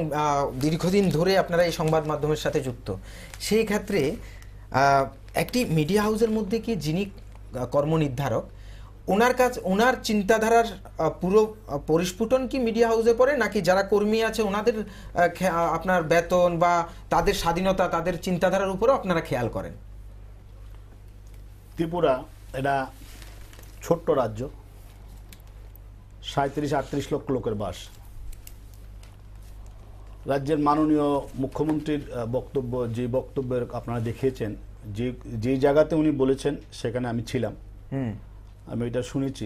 দীর্ঘদিন ধরে আপনারা এই সংবাদ মাধ্যমের সাথে যুক্ত। সেই ক্ষেত্রে একটি মিডিয়া হাউসের মধ্যে কি যিনি কর্মনির্ধারক, ওনার চিন্তাধারার পুরো পরিস্ফুটন কি মিডিয়া হাউসে পড়ে, নাকি যারা কর্মী আছে ওনাদের আপনার বেতন বা তাদের স্বাধীনতা, তাদের চিন্তাধারার উপরও আপনারা খেয়াল করেন? ত্রিপুরা এটা ছোট্ট রাজ্য, 37-38 লক্ষ লোকের বাস। রাজ্যের মাননীয় মুখ্যমন্ত্রীর বক্তব্য, যে বক্তব্যের আপনারা দেখিয়েছেন, যে জায়গাতে উনি বলেছেন সেখানে আমি ছিলাম, আমি এটা শুনেছি।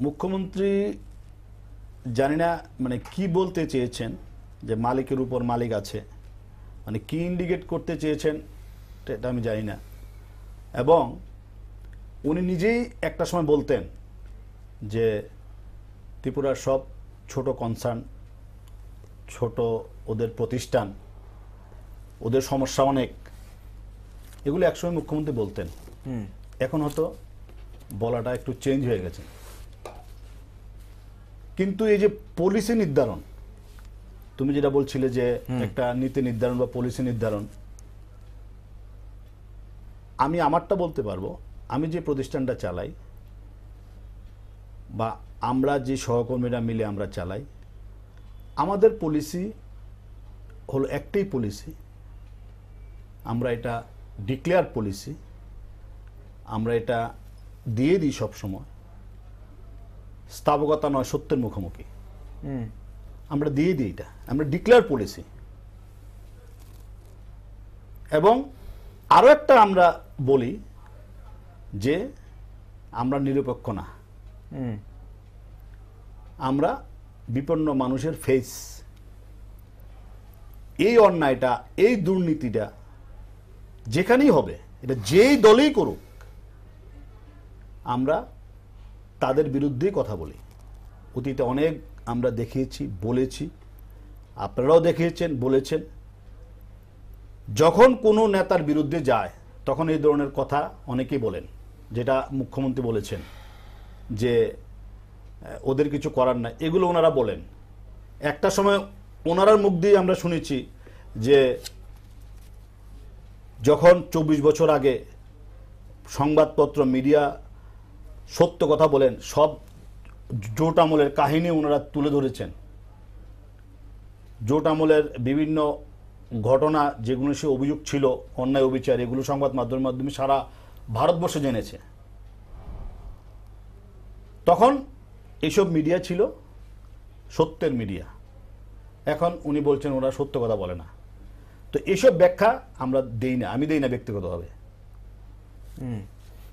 মুখ্যমন্ত্রী জানি না মানে কি বলতে চেয়েছেন, যে মালিকের উপর মালিক আছে, মানে কি ইন্ডিকেট করতে চেয়েছেন এটা আমি জানি না। এবং উনি নিজেই একটা সময় বলতেন যে ত্রিপুরার সব ছোট কনসার্ন, ছোট ওদের প্রতিষ্ঠান, ওদের সমস্যা অনেক, এগুলো একসময় মুখ্যমন্ত্রী বলতেন। এখন হয়তো বলাটা একটু চেঞ্জ হয়ে গেছে। কিন্তু এই যে পলিসি নির্ধারণ, তুমি যেটা বলছিলে যে একটা নীতি নির্ধারণ বা পলিসি নির্ধারণ, আমি আমারটা বলতে পারবো। আমি যে প্রতিষ্ঠানটা চালাই বা আমরা যে সহকর্মীরা মিলে আমরা চালাই, আমাদের পলিসি হলো একটাই পলিসি, আমরা এটা ডিক্লেয়ার পলিসি, আমরা এটা দিয়ে দিই সবসময়, স্থাবকতা নয় সত্যের মুখোমুখি, আমরা দিয়ে দিই, এটা আমরা ডিক্লেয়ার পলিসি। এবং আরো একটা আমরা বলি যে আমরা নিরপেক্ষ না, আমরা বিপন্ন মানুষের ফেস। এই অন্যায়টা, এই দুর্নীতিটা যেখানেই হবে, এটা যেই দলেই করুক, আমরা তাদের বিরুদ্ধেই কথা বলি। অতীতে অনেক আমরা দেখিয়েছি, বলেছি, আপনারাও দেখিয়েছেন, বলেছেন। যখন কোনো নেতার বিরুদ্ধে যায় তখন এই ধরনের কথা অনেকেই বলেন, যেটা মুখ্যমন্ত্রী বলেছেন যে ওদের কিছু করার নাই, এগুলো ওনারা বলেন। একটা সময় ওনারার মুখ দিয়ে আমরা শুনেছি যে যখন 24 বছর আগে সংবাদপত্র, মিডিয়া সত্য কথা বলেন, সব জোট আমলের কাহিনী ওনারা তুলে ধরেছেন। জোট আমলের বিভিন্ন ঘটনা যেগুলো সে অভিযোগ ছিল, অন্যায় অবিচার, এগুলো সংবাদ মাধ্যমের মাধ্যমে সারা ভারতবর্ষে জেনেছে। তখন এইসব মিডিয়া ছিল সত্যের মিডিয়া। এখন উনি বলছেন ওরা সত্য কথা বলে না। তো এসব ব্যাখ্যা আমরা দেই না, আমি দেই না ব্যক্তিগতভাবে।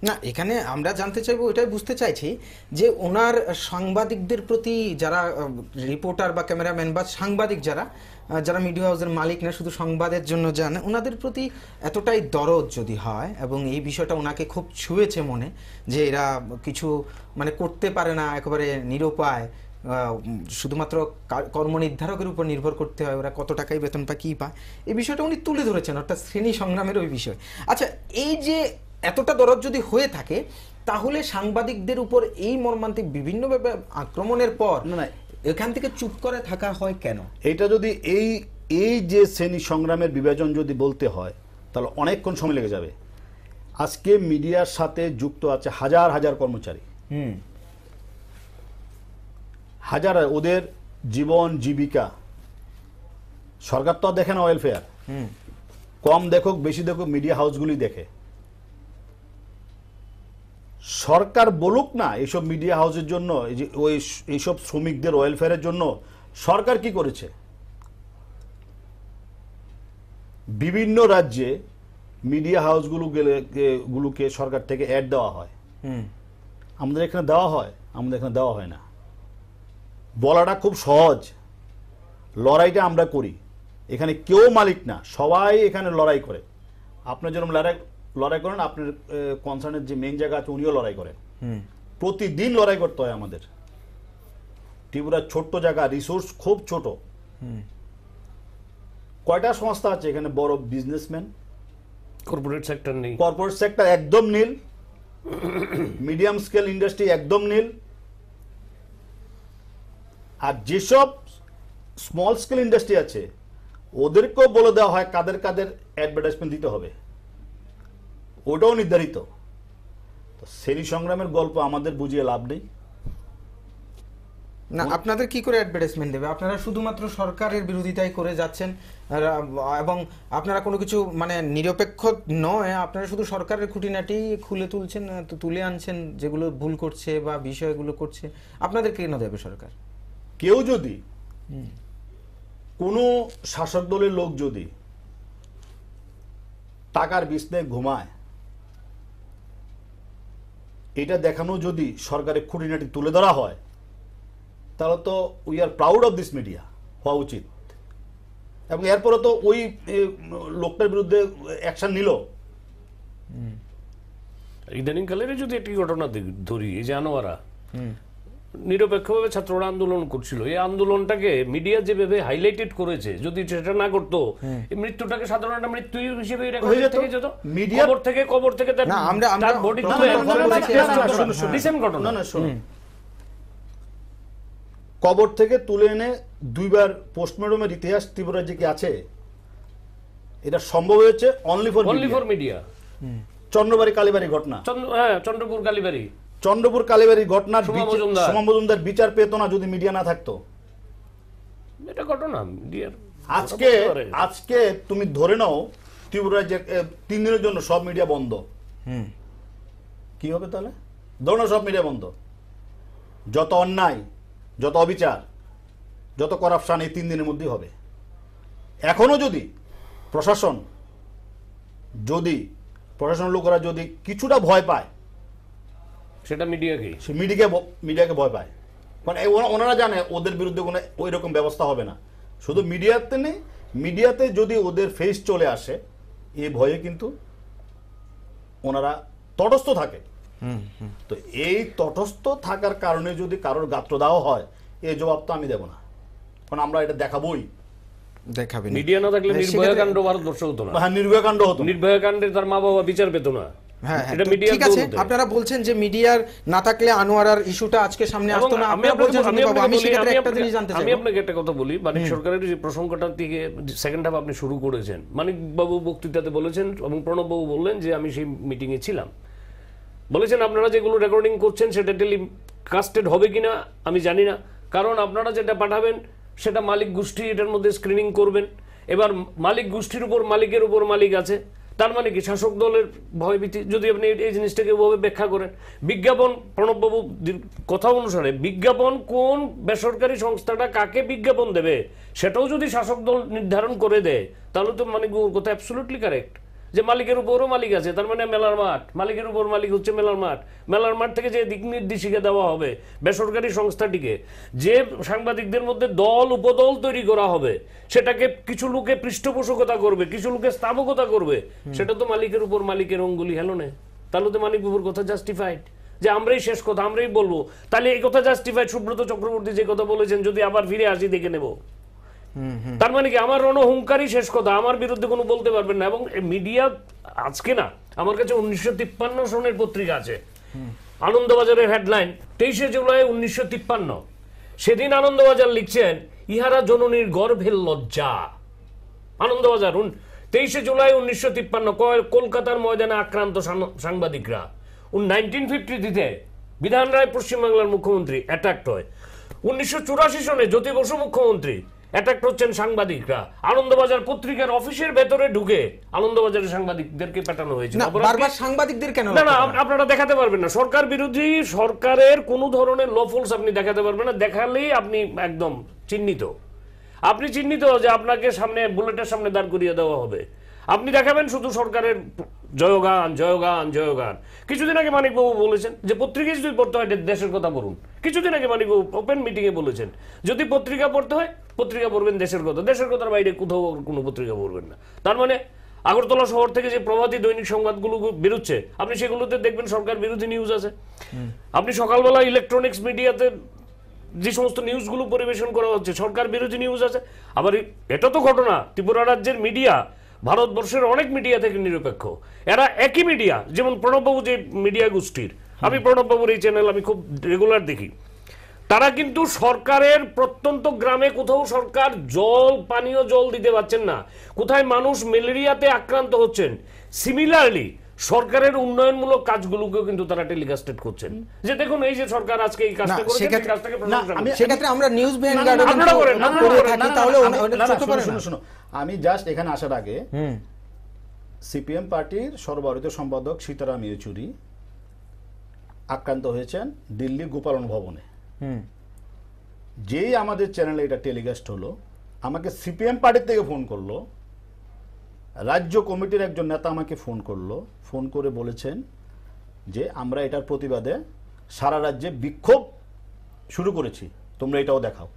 না, এখানে আমরা জানতে চাইবো, এটাই বুঝতে চাইছি যে ওনার সাংবাদিকদের প্রতি যারা রিপোর্টার বা ক্যামেরাম্যান বা সাংবাদিক যারা মিডিয়া হাউসের মালিক না, শুধু সংবাদের জন্য যান, ওনাদের প্রতি এতটাই দরদ যদি হয় এবং এই বিষয়টা ওনাকে খুব ছুঁয়েছে মনে, যে এরা কিছু মানে করতে পারে না, একেবারে নিরুপায়, শুধুমাত্র কর্মনির্ধারকের উপর নির্ভর করতে হয়, ওরা কত টাকায় বেতন পায়, কী পায়, এই বিষয়টা উনি তুলে ধরেছেন, অর্থাৎ শ্রেণী সংগ্রামের ওই বিষয়। আচ্ছা, এই যে এতটা দরদ যদি হয়ে থাকে, তাহলে সাংবাদিকদের উপর এই মর্মান্তিক বিভিন্নভাবে আক্রমণের পর এখান থেকে চুপ করে থাকা হয় কেন? এটা যদি এই যে শ্রেণী সংগ্রামের বিভাজন যদি বলতে হয়, তাহলে অনেকক্ষণ সময় লেগে যাবে। আজকে মিডিয়ার সাথে যুক্ত আছে হাজার হাজার কর্মচারী, হাজার, ওদের জীবন জীবিকা। সরকার তো দেখে না ওয়েলফেয়ার, কম দেখুক বেশি দেখুক মিডিয়া হাউসগুলি দেখে। সরকার বলুক না এইসব মিডিয়া হাউসের জন্য, এই যে এইসব শ্রমিকদের ওয়েলফেয়ারের জন্য সরকার কি করেছে। বিভিন্ন রাজ্যে মিডিয়া হাউসগুলোকে সরকার থেকে অ্যাড দেওয়া হয়, আমাদের এখানে দেওয়া হয়? আমাদের এখানে দেওয়া হয় না। বলাটা খুব সহজ, লড়াইটা আমরা করি। এখানে কেউ মালিক না, সবাই এখানে লড়াই করে। আপনার যেরকম লড়াই করেন, আপনার কনসার্নের যে মেইন জায়গা আছে উনিও লড়াই করেন। প্রতিদিন লড়াই করতে হয় আমাদের। ত্রিপুরার ছোট্ট জায়গা, রিসোর্স খুব ছোট। কয়টা সংস্থা আছে এখানে বড় বিজনেসম্যান? কর্পোরেট সেক্টর নেই, কর্পোরেট সেক্টর একদম নীল, মিডিয়াম স্কেল ইন্ডাস্ট্রি একদম নীল। আর যেসব স্মল স্কেল ইন্ডাস্ট্রি আছে ওদেরকেও বলে দেওয়া হয় কাদের কাদের অ্যাডভার্টাইজমেন্ট দিতে হবে, ওটাও নির্ধারিত। তো শ্রেণী সংগ্রামের গল্প আমাদের বুঝিয়ে লাভ নেই। না, আপনাদের কি করে অ্যাডভার্টাইজমেন্ট দেবে? আপনারা শুধুমাত্র সরকারের বিরোধিতাই করে যাচ্ছেন এবং আপনারা কোনো কিছু মানে নিরপেক্ষ নয়, আপনারা শুধু সরকারের খুঁটিনাটি তুলে আনছেন, যেগুলো ভুল করছে বা বিষয়গুলো করছে। আপনাদের কেন দেবে সরকার? কেউ যদি, কোনো শাসক দলের লোক যদি টাকার বিছনে ঘুমায়, এটা দেখানো যদি সরকারের খুঁটিনাটি তুলে ধরা হয়, তাহলে তো we are proud of this media হওয়া উচিত। এবং এরপরে তো ওই লোকটার বিরুদ্ধে অ্যাকশন নিল। ইদানিংকালের যদি একটি ঘটনা ধরি, এই যে আনোয়ারা নিরপেক্ষভাবে ছাত্ররা আন্দোলন করছিল, এই আন্দোলনটাকে মিডিয়া যেভাবে হাইলাইটেড করেছে, যদি সেটা না করতো এই মৃত্যুটাকে সাধারণ একটা মৃত্যু হিসেবে কবর থেকে তার বডি কবর থেকে তুলে এনে দুইবার পোস্টমর্টমের ইতিহাস ত্রিপুরা যে কি আছে, এটা সম্ভব হয়েছে অনলি ফর মিডিয়া। চন্দ্রবাড়ি কালীবাড়ি ঘটনা, চন্দ্রপুর কালীবাড়ি ঘটনার সোমা মজুমদার বিচার পেত না যদি মিডিয়া না থাকতো। এটা ঘটনা মিডিয়ার। আজকে তুমি ধরে নাও ত্রিপুরায় যে 3 দিনের জন্য সব মিডিয়া বন্ধ, কি হবে তাহলে? ধরে নাও সব মিডিয়া বন্ধ, যত অন্যায়, যত অবিচার, যত করাপশন এই 3 দিনের মধ্যেই হবে। এখনো যদি প্রশাসন লোকেরা যদি কিছুটা ভয় পায়, সেটা মিডিয়াকে ভয় পায়, কারণ ওনারা জানে ওদের বিরুদ্ধে কোনো ওই রকম ব্যবস্থা হবে না। শুধু মিডিয়াতে নেই, মিডিয়াতে যদি ওদের ফেস চলে আসে, এই ভয়ে কিন্তু ওনারা তটস্থ থাকে। তো এই তটস্থ থাকার কারণে যদি কারোর গাত্র দেওয়া হয়, এই জবাব তো আমি দেব না, কারণ আমরা এটা দেখাবোই। মিডিয়া না থাকলে নির্ভয়াকাণ্ড ভারতবর্ষ হতো না। হ্যাঁ, নির্ভয়াকাণ্ড হতো। নির্ভয়াকাণ্ডে তার মা বাবা বিচার পেত না। ঠিক আছে, আপনারা বলছেন যে মিডিয়ার না থাকলে আনোয়ারার ইস্যুটা আজকে সামনে আসতো না। আমি আপনাকে একটা কথা বলি, মানিক সরকারের যে প্রসঙ্গটা থেকে সেকেন্ড হাফ আপনি শুরু করেছেন, মানিক বাবু বক্তৃতাতে বলেছেন এবং প্রণব বাবু বললেন যে আমি সেই মিটিং এ ছিলাম। বলেছেন আপনারা যেগুলো রেকর্ডিং করছেন সেটা টেলিকাস্টেড হবে কিনা আমি জানি না, কারণ আপনারা যেটা পাঠাবেন সেটা মালিক গোষ্ঠী এটার মধ্যে স্ক্রিনিং করবেন এবার মালিক গোষ্ঠীর উপর মালিকের উপর মালিক আছে, তার মানে কি শাসক দলের ভয়ভীতি? যদি আপনি এই জিনিসটাকে ওভাবে ব্যাখ্যা করেন, বিজ্ঞাপন প্রণববাবু কথা অনুসারে বিজ্ঞাপন কোন বেসরকারি সংস্থাটা কাকে বিজ্ঞাপন দেবে সেটাও যদি শাসক দল নির্ধারণ করে দেয়, তাহলে তো মানে কথা অ্যাবসলিউটলি কারেক্ট যে মালিকের উপরও মালিক আছে, তার মানে মেলার মাঠ, মালিকের উপর মালিক হচ্ছে মেলার মাঠ। মেলার মাঠ থেকে যে দিক নির্দেশিকা দেওয়া হবে বেসরকারি সংস্থাটিকে, যে সাংবাদিকদের মধ্যে দল উপদল তৈরি করা হবে, সেটাকে কিছু লোকে পৃষ্ঠপোষকতা করবে, কিছু লোকে স্থাপকতা করবে, সেটা তো মালিকের উপর মালিকের অঙ্গুলি হেলনে। তাহলে তো মালিক উপর কথা জাস্টিফাইড যে আমরাই শেষ কথা, আমরাই বলবো। তাহলে এই কথা জাস্টিফাইড সুব্রত চক্রবর্তী যে কথা বলেছেন, যদি আবার ফিরে আসি দেখে নেব, তার মানে কি আমার রণহুঙ্কারই শেষ কথা, আমার বিরুদ্ধে কোনো বলতে পারবেন না। এবং মিডিয়া আজকে না, আমার কাছে 1953 সনের পত্রিকা আছে, আনন্দবাজারের হেডলাইন 23শে জুলাই 1953। সেদিন আনন্দবাজার লিখছেন, ইহারা জননীর গর্ভের লজ্জা। আনন্দবাজার 23শে জুলাই 1953, কলকাতার ময়দানে আক্রান্ত সাংবাদিকরা। 1953 বিধান রায় পশ্চিমবাংলার মুখ্যমন্ত্রী অ্যাটাক্ট হয়। 1984 সনে জ্যোতি বসু মুখ্যমন্ত্রী, অ্যাটাক হচ্ছেন সাংবাদিকরা। আনন্দবাজার পত্রিকার অফিসের ভেতরে ঢুকে আনন্দবাজারের সাংবাদিকদেরকে পাঠানো হয়েছিল। বারবার সাংবাদিকদের কেন? না, আপনারা দেখাতে পারবেন না, সরকার বিরোধী সরকারের কোন ধরনের লফলস আপনি দেখাতে পারবেন না। দেখালেই আপনি একদম চিহ্নিত, আপনি চিহ্নিত যে আপনাকে সামনে বুলেটের সামনে দাঁড় করিয়ে দেওয়া হবে। আপনি দেখাবেন শুধু সরকারের জয়গান জয়গান জয়গান। কিছুদিন আগে মানিকবাবু বলেছেন যে পত্রিকায় যদি পড়তে হয় দেশের কথা বলুন। কিছুদিন আগে মানিকবাবু ওপেন মিটিংয়ে বলেছেন, যদি পত্রিকা পড়তে হয় পত্রিকা পড়বেন দেশের কথা, দেশের কথার বাইরে কোথাও কোনো পত্রিকা পড়বেন না। তার মানে আগরতলা শহর থেকে যে প্রভাতী দৈনিক সংবাদগুলো বেরোচ্ছে, আপনি সেগুলোতে দেখবেন সরকার বিরোধী নিউজ আছে। আপনি সকালবেলা ইলেকট্রনিক্স মিডিয়াতে যে সমস্ত নিউজগুলো পরিবেশন করা হচ্ছে, সরকার বিরোধী নিউজ আছে। আবার এটা তো ঘটনা, ত্রিপুরা রাজ্যের মিডিয়া ভারতবর্ষের অনেক মিডিয়া থেকে নিরপেক্ষ। এরা একই মিডিয়া, যেমন প্রণববাবু যে মিডিয়া গোষ্ঠীর, আমি প্রণববাবুর এই চ্যানেল আমি খুব রেগুলার দেখি, তারা কিন্তু সরকারের প্রত্যন্ত গ্রামে কোথাও সরকার জল, পানীয় জল দিতে পারছেন না, কোথায় মানুষ ম্যালেরিয়াতে আক্রান্ত হচ্ছেন, সিমিলারলি সরকারের উন্নয়নমূলক কাজগুলোকেও কিন্তু তারা টেলিকাস্টেড করছেন। যে দেখুন এই যে সরকার আজকে এই কাজটা করেছে, এই কাজটাকে প্রশংসা করছি। সেক্ষেত্রে আমরা নিউজ ভ্যানগার্ড আমি জাস্ট এখানে আসার আগে সিপিএম পার্টির সর্বভারতীয় সম্পাদক সীতারাম ইয়েচুরি আক্রান্ত হয়েছেন দিল্লি গোপালন ভবনে। যেই আমাদের চ্যানেলে এটা টেলিকাস্ট হলো, আমাকে সিপিএম পার্টির থেকে ফোন করলো, রাজ্য কমিটির একজন নেতা আমাকে ফোন করলো, ফোন করে বলেছেন যে আমরা এটার প্রতিবাদে সারা রাজ্যে বিক্ষোভ শুরু করেছি, তোমরা এটাও দেখাও।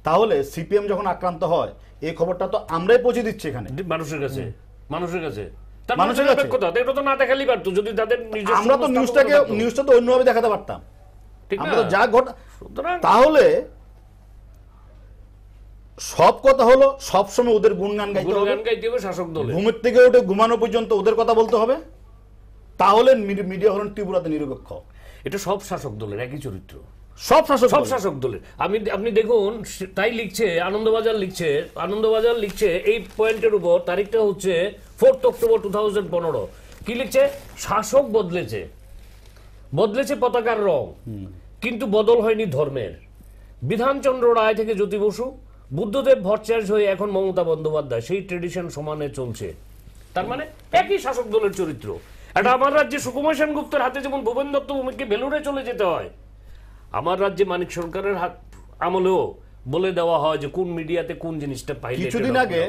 তাহলে সিপিএম যখন আক্রান্ত হয় এই খবরটা তো আমরাই পৌঁছে দিচ্ছি এখানে মানুষের কাছে। আমরা তো নিউজটা তো অন্যভাবে দেখাতে পারতাম, আমরা তো যা ঘটা। তাহলে সব কথা হলো সবসময় ওদের গুণগান গাইতে হবে, শাসক দল ঘুমের থেকে উঠে ঘুমানো পর্যন্ত ওদের কথা বলতে হবে, তাহলে মিডিয়া হলেন ত্রিপুরাতে নিরপেক্ষ। এটা সব শাসক দলের একই চরিত্র, সব শাসক দলের। আপনি দেখুন, তাই লিখছে আনন্দবাজার লিখছে এই পয়েন্টের উপর, তারিখটা হচ্ছে 4 অক্টোবর 2015। কি লিখছে? শাসক বদলেছে পতাকার রং, কিন্তু বদল হয়নি ধর্মের। বিধানচন্দ্র রায় থেকে জ্যোতি বসু, বুদ্ধদেব ভট্টাচার্য হয়ে এখন মমতা বন্দ্যোপাধ্যায়, সেই ট্রেডিশন সমানে চলছে। তার মানে একই শাসক দলের চরিত্র। এটা আমার রাজ্যে সুকুমার সেনগুপ্তের হাতে যেমন ভুবন দত্ত ভূমিকে বেলুড়ে চলে যেতে হয়, আমার রাজ্যে মানিক সরকারের হাত আমলেও বলে দেওয়া হয় যে কোন মিডিয়াতে কোন জিনিসটা পাইলে। কিছুদিন আগে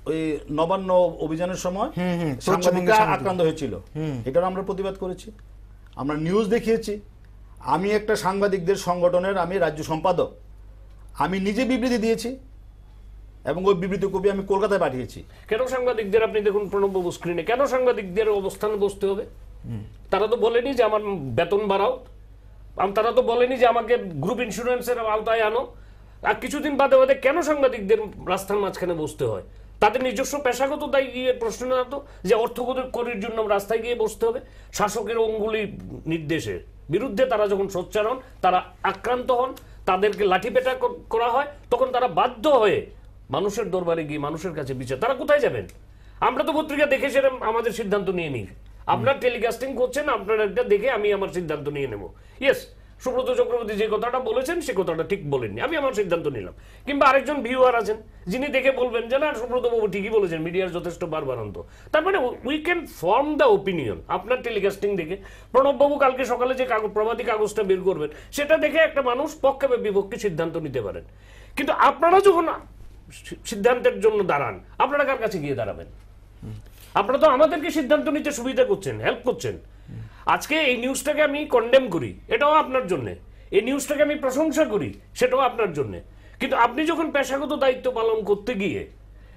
ওই নবান্ন অভিযানের সময় সাংবাদিকরা আক্রান্ত হয়েছিল, এটার আমরা প্রতিবাদ করেছি, আমরা নিউজ দেখিয়েছি। আমি একটা সাংবাদিকদের সংগঠনের আমি রাজ্য সম্পাদক, আমি নিজে বিবৃতি দিয়েছি এবং ওই বিবৃতি কপি আমি কলকাতায় পাঠিয়েছি। কেন সাংবাদিকদের, আপনি দেখুন প্রণববাবু স্ক্রিনে, কেন সাংবাদিকদের অবস্থানে বসতে হবে? তারা তো বলেনি যে আমার বেতন বাড়াও, তারা তো বলেনি যে আমাকে গ্রুপ ইন্স্যুরেন্সের আওতায় আনো। আর কিছুদিন বাদে বাদে কেন সাংবাদিকদের রাস্তার মাঝখানে বসতে হয়? তাদের নিজস্ব পেশাগত দায়িত্বের প্রশ্ন না তো যে অর্থকরীর জন্য রাস্তায় গিয়ে বসতে হবে? শাসকের অঙ্গুলি নির্দেশের বিরুদ্ধে তারা যখন সোচ্চার হন, তারা আক্রান্ত হন, তাদেরকে লাঠিপেটা করা হয়, তখন তারা বাধ্য হয়ে মানুষের দরবারে গিয়ে মানুষের কাছে বিচার। তারা কোথায় যাবেন? আমরা তো পত্রিকা দেখে সেটা আমাদের সিদ্ধান্ত নিয়ে নিই। আপনার টেলিকাস্টিং করছেন, আপনার একটা দেখে আমি আমার সিদ্ধান্ত নিয়ে নেব। ইয়েস, সুব্রত চক্রবর্তী যে কথাটা বলেছেন সে কথাটা ঠিক বলেননি, আমি আমার সিদ্ধান্ত নিলাম। কিংবা আরেকজন ভিউয়ার আছেন যিনি দেখে বলবেন যে না সুব্রত বাবু ঠিকই বলেছেন, মিডিয়ার যথেষ্ট বারবারন্ত। তার মানে we can form the opinion. আপনার টেলিকাস্টিং দেখে প্রণব বাবু কালকে সকালে যে প্রভাতী কাগজটা বের করবেন সেটা দেখে একটা মানুষ পক্ষে বা বিপক্ষে সিদ্ধান্ত নিতে পারেন। কিন্তু আপনারা যখন সিদ্ধান্তের জন্য দাঁড়ান, আপনারা কার কাছে গিয়ে দাঁড়াবেন? আপনারা তো আমাদেরকে সিদ্ধান্ত নিতে সুবিধা করছেন, হেল্প করছেন। আজকে এই নিউজটাকে আমি কন্ডেম করি, এটাও আপনার জন্য। এই নিউজটাকে আমি প্রশংসা করি, সেটাও আপনার জন্য। কিন্তু আপনি যখন পেশাগত দায়িত্ব পালন করতে গিয়ে,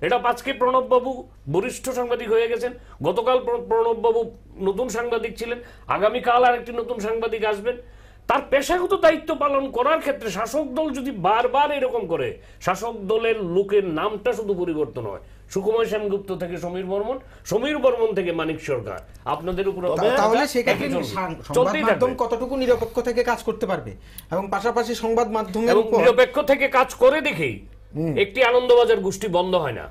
এটা আজকে প্রণব বাবু বরিষ্ঠ সাংবাদিক হয়ে গেছেন, গতকাল প্রণব বাবু নতুন সাংবাদিক ছিলেন, আগামীকাল আরেকটি নতুন সাংবাদিক আসবেন। তার পেশাগত দায়িত্ব পালন করার ক্ষেত্রে শাসক দল যদি বারবার এরকম করে, শাসক দলের লোকের নামটা শুধু পরিবর্তন হয়, সুকুমার সেনগুপ্ত থেকে সমীর বর্মন, সমীর বর্মন থেকে মানিক সরকার, আপনাদের উপর তাহলে সেক্ষেত্রে সংবাদ মাধ্যম কতটুকু নিরপেক্ষ থেকে কাজ করতে পারবে? এবং পাশাপাশি সংবাদ মাধ্যমের উপর নিরপেক্ষ থেকে কাজ করে দেখেই একটি আনন্দবাজার গোষ্ঠী বন্ধ হয় না।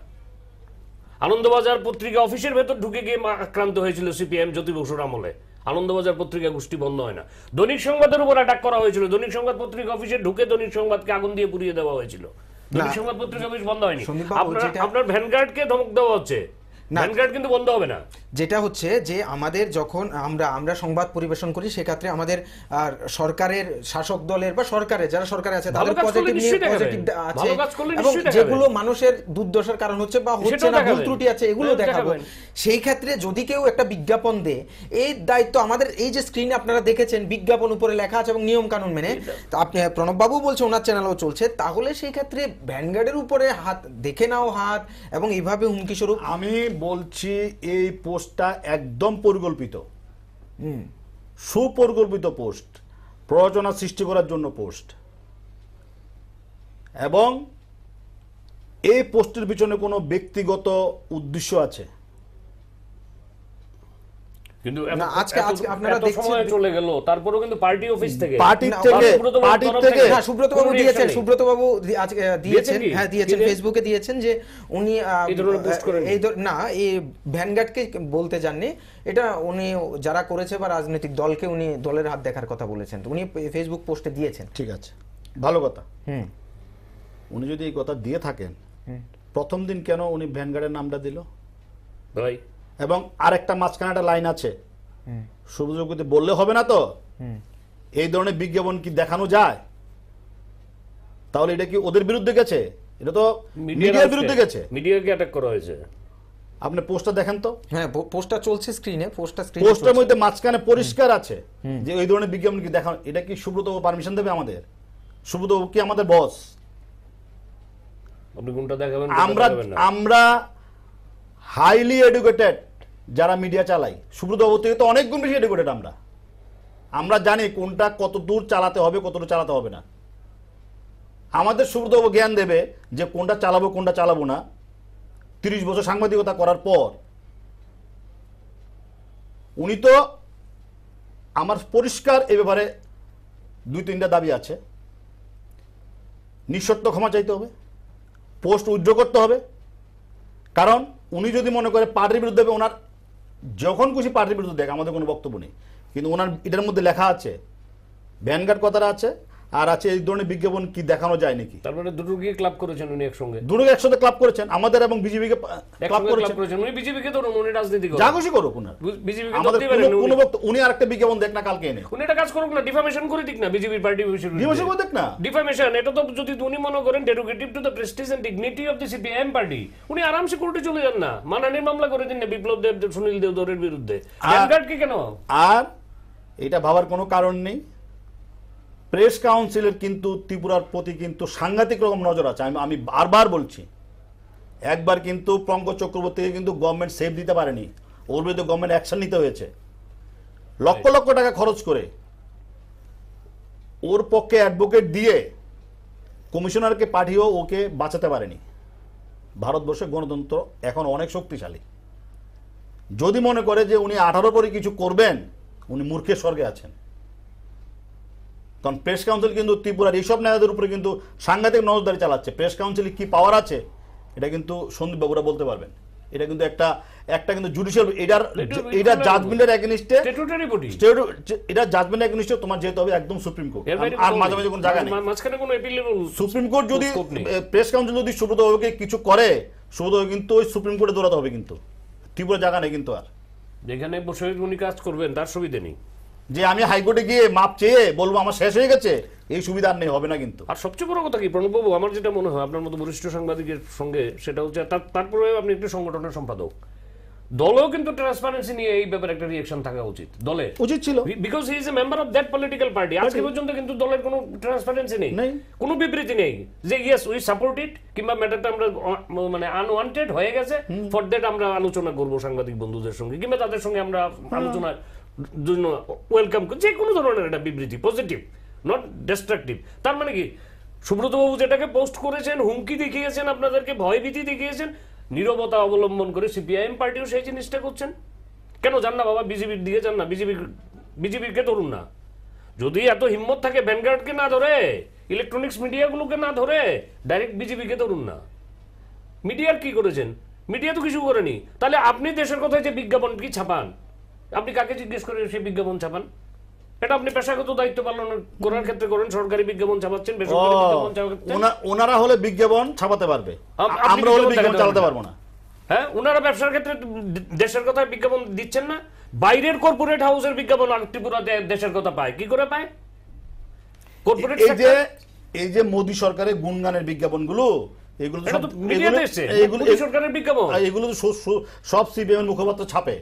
আনন্দবাজার পত্রিকা অফিসের ভেতর ঢুকে গিয়ে আক্রান্ত হয়েছিল সিপিএম জ্যোতি বসুর আমলে, আনন্দবাজার পত্রিকা গোষ্ঠী বন্ধ হয় না। দৈনিক সংবাদের উপর অ্যাটাক করা হয়েছিল, দৈনিক সংবাদ পত্রিকা অফিসে ঢুকে দৈনিক সংবাদকে আগুন দিয়ে পুড়িয়ে দেওয়া হয়েছিল। দৈনিক সংবাদ পত্রিকা অফিস বন্ধ হয়নি। আপনার ভ্যানগার্ডকে ধমক দেওয়া হচ্ছে, ভ্যানগার্ড কিন্তু বন্ধ হবে না। যেটা হচ্ছে যে আমাদের যখন আমরা সংবাদ পরিবেশন করি, সেক্ষেত্রে আমাদের সরকারের শাসক দলের বা সরকারের যারা সরকারে আছে তাদের পজিটিভ আছে, এবং যেগুলো মানুষের দুর্দশার কারণ হচ্ছে বা হচ্ছে না, ভুল ত্রুটি আছে, এগুলো দেখাবো। সেই ক্ষেত্রে যদি কেউ একটা বিজ্ঞাপন দেয়, এই দায়িত্ব আমাদের। এই যে স্ক্রিনে আপনারা দেখেছেন বিজ্ঞাপন উপরে লেখা আছে এবং নিয়ম কানুন মেনে, আপনি প্রণব বাবু বলছে ওনার চ্যানেলও চলছে, তাহলে সেই ক্ষেত্রে ভ্যানগার্ডের উপরে হাত দেখে নাও হাত, এবং এইভাবে হুমকি স্বরূপ। আমি বলছি এই পোস্টটা একদম পরিকল্পিত, সুপরিকল্পিত পোস্ট, প্রয়োজনা সৃষ্টি করার জন্য পোস্ট, এবং এই পোস্টের পিছনে কোনো ব্যক্তিগত উদ্দেশ্য আছে। কিন্তু আজকে আপনারা সময় চলে গেল, তারপরেও কিন্তু পার্টি অফিস থেকে সুব্রত বাবু দিয়েছেন, সুব্রত বাবু আজকে দিয়েছেন, হ্যাঁ দিয়েছেন, ফেসবুকে দিয়েছেন যে উনি না এই ভ্যানগার্ডকে বলতে যাননি, এটা উনি যারা করেছে বা রাজনৈতিক দলকে উনি দলের হাত দেখার কথা বলেছেন, উনি ফেসবুক পোস্টে দিয়েছেন। ঠিক আছে, ভালো কথা। উনি যদি এই কথা দিয়ে থাকেন, প্রথম দিন কেন উনি ভ্যানগার্ডের নামটা দিল ভাই? এবং আরেকটা মাঝখানে একটা লাইন আছে, সুযোগতে বললে হবে না তো, এই ধরনের বিজ্ঞাপন কি দেখানো যায়? তাহলে এটা কি ওদের বিরুদ্ধে গেছে? এটা তো মিডিয়ার বিরুদ্ধে গেছে, মিডিয়াকে অ্যাটাক করা হয়েছে। আপনি পোস্টটা দেখেন তো। হ্যাঁ, পোস্টটা চলছে স্ক্রিনে, পোস্টের মধ্যে মাঝখানে পরিষ্কার আছে যে এই ধরনের বিজ্ঞাপন কি দেখানো। এটা কি সুব্রত পারমিশন দেবে আমাদের? সুব্রত কি আমাদের বস? আপনি কোনটা দেখাবেন? আমরা হাইলি এডুকেটেড যারা মিডিয়া চালাই, সুব্রত বাবু থেকে তো অনেক গুণ বেশি এডুকেটেড। আমরা জানি কোনটা কত দূর চালাতে হবে, কতটা চালাতে হবে না। আমাদের সুব্রত বাবু জ্ঞান দেবে যে কোনটা চালাবো কোনটা চালাবো না। 30 বছর সাংবাদিকতা করার পর উনি তো, আমার পরিষ্কার এ ব্যাপারে 2-3টা দাবি আছে। নিঃশর্ত ক্ষমা চাইতে হবে, পোস্ট উইথড্র করতে হবে। কারণ উনি যদি মনে করে পার্টির বিরুদ্ধে, ওনার যখন খুশি পার্টির বিরুদ্ধে দেখ, আমাদের কোনো বক্তব্য নেই, কিন্তু ওনার এটার মধ্যে লেখা আছে, ভ্যানগার্ড কথাটা আছে, আর আছে এই ধরনের বিজ্ঞাপন কি দেখানো যায় নাকি। তারপরে দুটোকে ক্লাব করেছেন উনি একসঙ্গে, দুটোকে একসাথে ক্লাব করেছেন, আমাদের এবং বিজেপিকে ক্লাব করেছেন। উনি বিজেপিকে ধরুন, উনি রাজনীতি করেন, যা খুশি করুক ওনার, বিজেপিকে আমাদের কোনো বক্তব্য। উনি আরেকটা বিজ্ঞাপন দেখ না কালকে এনে, উনি এটা কাজ করুক না, ডিফামেশন করে দিক না বিজেপির পার্টি অফিসের, ডিফামেশন করে দেখ না, ডিফামেশন। এটা তো যদি উনি মনে করেন derogative to the prestige and dignity of the CPM party, উনি আরামসে কোর্টে চলে যান না, মানহানির মামলা করে দিন না বিপ্লব দেব, সুনীল দেওধরের বিরুদ্ধে। ভ্যানগার্ডকে কেন? আর এটা ভাবার কোনো কারণ নেই। প্রেস কাউন্সিলের কিন্তু ত্রিপুরার প্রতি কিন্তু সাংঘাতিক রকম নজর আছে। আমি বারবার বলছি, একবার কিন্তু পঙ্কজ চক্রবর্তীকে কিন্তু গভর্নমেন্ট সেভ দিতে পারেনি, ওর বিরুদ্ধে গভর্নমেন্ট অ্যাকশন নিতে হয়েছে, লক্ষ লক্ষ টাকা খরচ করে ওর পক্ষে অ্যাডভোকেট দিয়ে কমিশনারকে পাঠিয়েও ওকে বাঁচাতে পারেনি। ভারতবর্ষের গণতন্ত্র এখন অনেক শক্তিশালী। যদি মনে করে যে উনি 18 পরে কিছু করবেন, উনি মূর্খের স্বর্গে আছেন। কারণ প্রেস কাউন্সিল কিন্তু ত্রিপুরার এইসব নেতাদের উপরে কিন্তু সাংঘাতিক নজরদারি চালাচ্ছে। প্রেস কাউন্সিলে কি পাওয়ার আছে এটা কিন্তু সন্দীপ বাবুরা বলতে পারবেন। এটা কিন্তু একটা কিন্তু জুডিশিয়াল এটা জাজমেন্টের এগেইনস্টে স্ট্যাটুটরি বডি, এটা জাজমেন্টের এগেইনস্টে তোমার যেতে হবে একদম সুপ্রিম কোর্ট, আর মাঝে মাঝে কোনো জায়গা নেই, মাঝখানে কোনো অ্যাপিলেবল সুপ্রিম কোর্ট যদি প্রেস কাউন্সিল যদি সুব্রত বাবুকে কিছু করে, সুব্রত বাবু কিন্তু ওই সুপ্রিম কোর্টে দৌড়াতে হবে, কিন্তু ত্রিপুরা জায়গা নেই কিন্তু আর, যেখানে বসে উনি কাজ করবেন তার সুবিধা নেই, যে আমি হাইকোর্টে গিয়ে মাপ চেয়ে বলবো আমার শেষ হয়ে গেছে, এই সুবিধা আর নেই, হবে না কিন্তু। আর সবচেয়ে বড় কথা কি প্রণববাবু, আমার যেটা মনে হয় আপনার মতো বরিষ্ঠ সাংবাদিকের সঙ্গে, সেটা হচ্ছে তারপরে আপনি একটি সংগঠনের সম্পাদক, দলেও কিন্তু ট্রান্সপারেন্সি নিয়ে এই ব্যাপারে একটা রিঅ্যাকশন থাকা উচিত, দলে উচিত ছিল, because he is a member of that political party. আজকে পর্যন্ত কিন্তু দলের কোনো ট্রান্সপারেন্সি নেই, কোনো বিবৃতি নেই যে ইয়েস উই সাপোর্ট ইট, কিংবা ম্যাটারটা আমরা মানে আনওয়ান্টেড হয়ে গেছে, ফর দ্যাট আমরা আলোচনা করব সাংবাদিক বন্ধুদের সঙ্গে, কিংবা তাদের সঙ্গে আমরা আলোচনার জন্য ওয়েলকাম করি, যে কোনো ধরনের একটা বিবৃতি, পজিটিভ নট ডিস্ট্রাকটিভ। তার মানে কি সুব্রতবাবু যেটাকে পোস্ট করেছেন, হুমকি দেখিয়েছেন, আপনাদেরকে ভয়ভীতি দেখিয়েছেন, নীরবতা অবলম্বন করে সিপিআইএম পার্টিও সেই জিনিসটা করছেন। কেন যান না বাবা বিজেপির দিকে, যান না বিজেপিকে ধরুন না, যদি এত হিম্মত থাকে ভ্যানগার্ডকে না ধরে, ইলেকট্রনিক্স মিডিয়াগুলোকে না ধরে, ডাইরেক্ট বিজেপিকে ধরুন না। মিডিয়ার কি করেছেন? মিডিয়া তো কিছু করেনি। তাহলে আপনি দেশের কথায় যে বিজ্ঞাপন কি ছাপান, আপনি কাকে জিজ্ঞেস করে সেই বিজ্ঞাপন ছাপান? এটা আপনি পেশাগত দায়িত্ব পালন করার ক্ষেত্রে করেন, সরকারি বিজ্ঞাপন ছাপাচ্ছেন, বেসরকারি বিজ্ঞাপন ছাপাচ্ছেন। ওনারা হলে বিজ্ঞাপন ছাপাতে পারবে, আমরা হলে বিজ্ঞাপন চালাতে পারবো না। হ্যাঁ, ওনারা ব্যবসার ক্ষেত্রে দেশের কথা বিজ্ঞাপন দিচ্ছেন না, বাইরের কর্পোরেট হাউসের বিজ্ঞাপন ত্রিপুরাতে দেশের কথা পায়, কি করে পায়? কর্পোরেট এই যে মোদী সরকারের গুণগানের বিজ্ঞাপনগুলো, এগুলো সরকারের বিজ্ঞাপন, এগুলো তো সব সিপিএম মুখপাত্র ছাপে,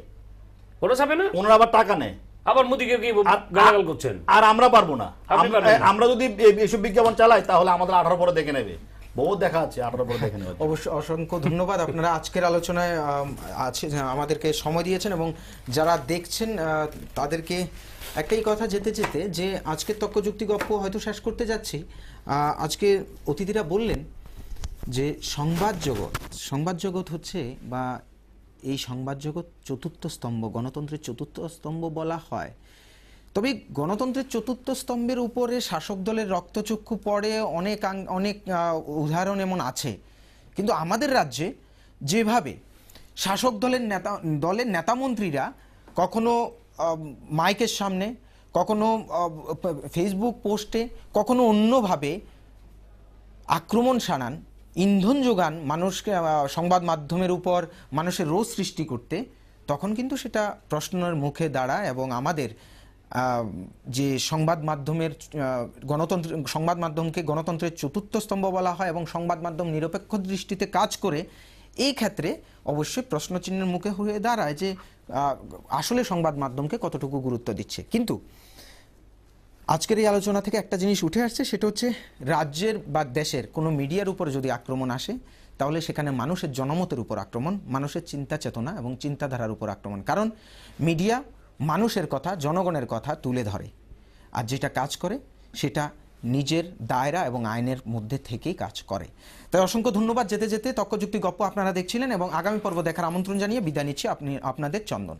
ওরা ছাপে না, ওনারা আবার টাকা নেয়, আবার মোদীকে কি গালাগাল করছেন। আর আমরা পারবো না, আমরা যদি এইসব বিজ্ঞাপন চালাই তাহলে আমাদের 18 পরে দেখে নেবে, বহুত দেখা আছে, 18 পরে দেখে নেবে। অবশ্যই অসংখ্য ধন্যবাদ, আপনারা আজকের আলোচনায় আছে আমাদেরকে সময় দিয়েছেন, এবং যারা দেখছেন তাদেরকে একটাই কথা যেতে যেতে, যে আজকের তর্কযুক্তি গপ্প হয়তো শেষ করতে যাচ্ছি। আজকে অতিথিরা বললেন যে সংবাদ জগৎ হচ্ছে, বা এই সংবাদ জগৎ চতুর্থ স্তম্ভ, গণতন্ত্রের চতুর্থ স্তম্ভ বলা হয়। তবে গণতন্ত্রের চতুর্থ স্তম্ভের উপরে শাসক দলের রক্তচক্ষু পড়ে অনেক উদাহরণ এমন আছে, কিন্তু আমাদের রাজ্যে যেভাবে শাসক দলের নেতামন্ত্রীরা কখনো মাইকের সামনে, কখনো ফেসবুক পোস্টে, কখনো অন্যভাবে আক্রমণ শানান, ইন্ধন যোগান মানুষকে, সংবাদ মাধ্যমের উপর মানুষের রোষ সৃষ্টি করতে, তখন কিন্তু সেটা প্রশ্নের মুখে দাঁড়ায়। এবং আমাদের যে সংবাদ মাধ্যমকে গণতন্ত্রের চতুর্থ স্তম্ভ বলা হয়, এবং সংবাদ মাধ্যম নিরপেক্ষ দৃষ্টিতে কাজ করে, এই ক্ষেত্রে অবশ্যই প্রশ্নচিহ্নের মুখে হয়ে দাঁড়ায় যে আসলে সংবাদ মাধ্যমকে কতটুকু গুরুত্ব দিচ্ছে। কিন্তু আজকের এই আলোচনা থেকে একটা জিনিস উঠে আসছে, সেটা হচ্ছে রাজ্যের বা দেশের কোনো মিডিয়ার উপর যদি আক্রমণ আসে, তাহলে সেখানে মানুষের জনমতের উপর আক্রমণ, মানুষের চিন্তা চেতনা এবং চিন্তাধারার উপর আক্রমণ। কারণ মিডিয়া মানুষের কথা, জনগণের কথা তুলে ধরে, আর যেটা কাজ করে সেটা নিজের দায়রা এবং আইনের মধ্যে থেকেই কাজ করে। তাই অসংখ্য ধন্যবাদ। যেতে যেতে তর্কযুক্তি গপ্প আপনারা দেখছিলেন, এবং আগামী পর্ব দেখার আমন্ত্রণ জানিয়ে বিদায় নিচ্ছি আপনাদের চন্দন।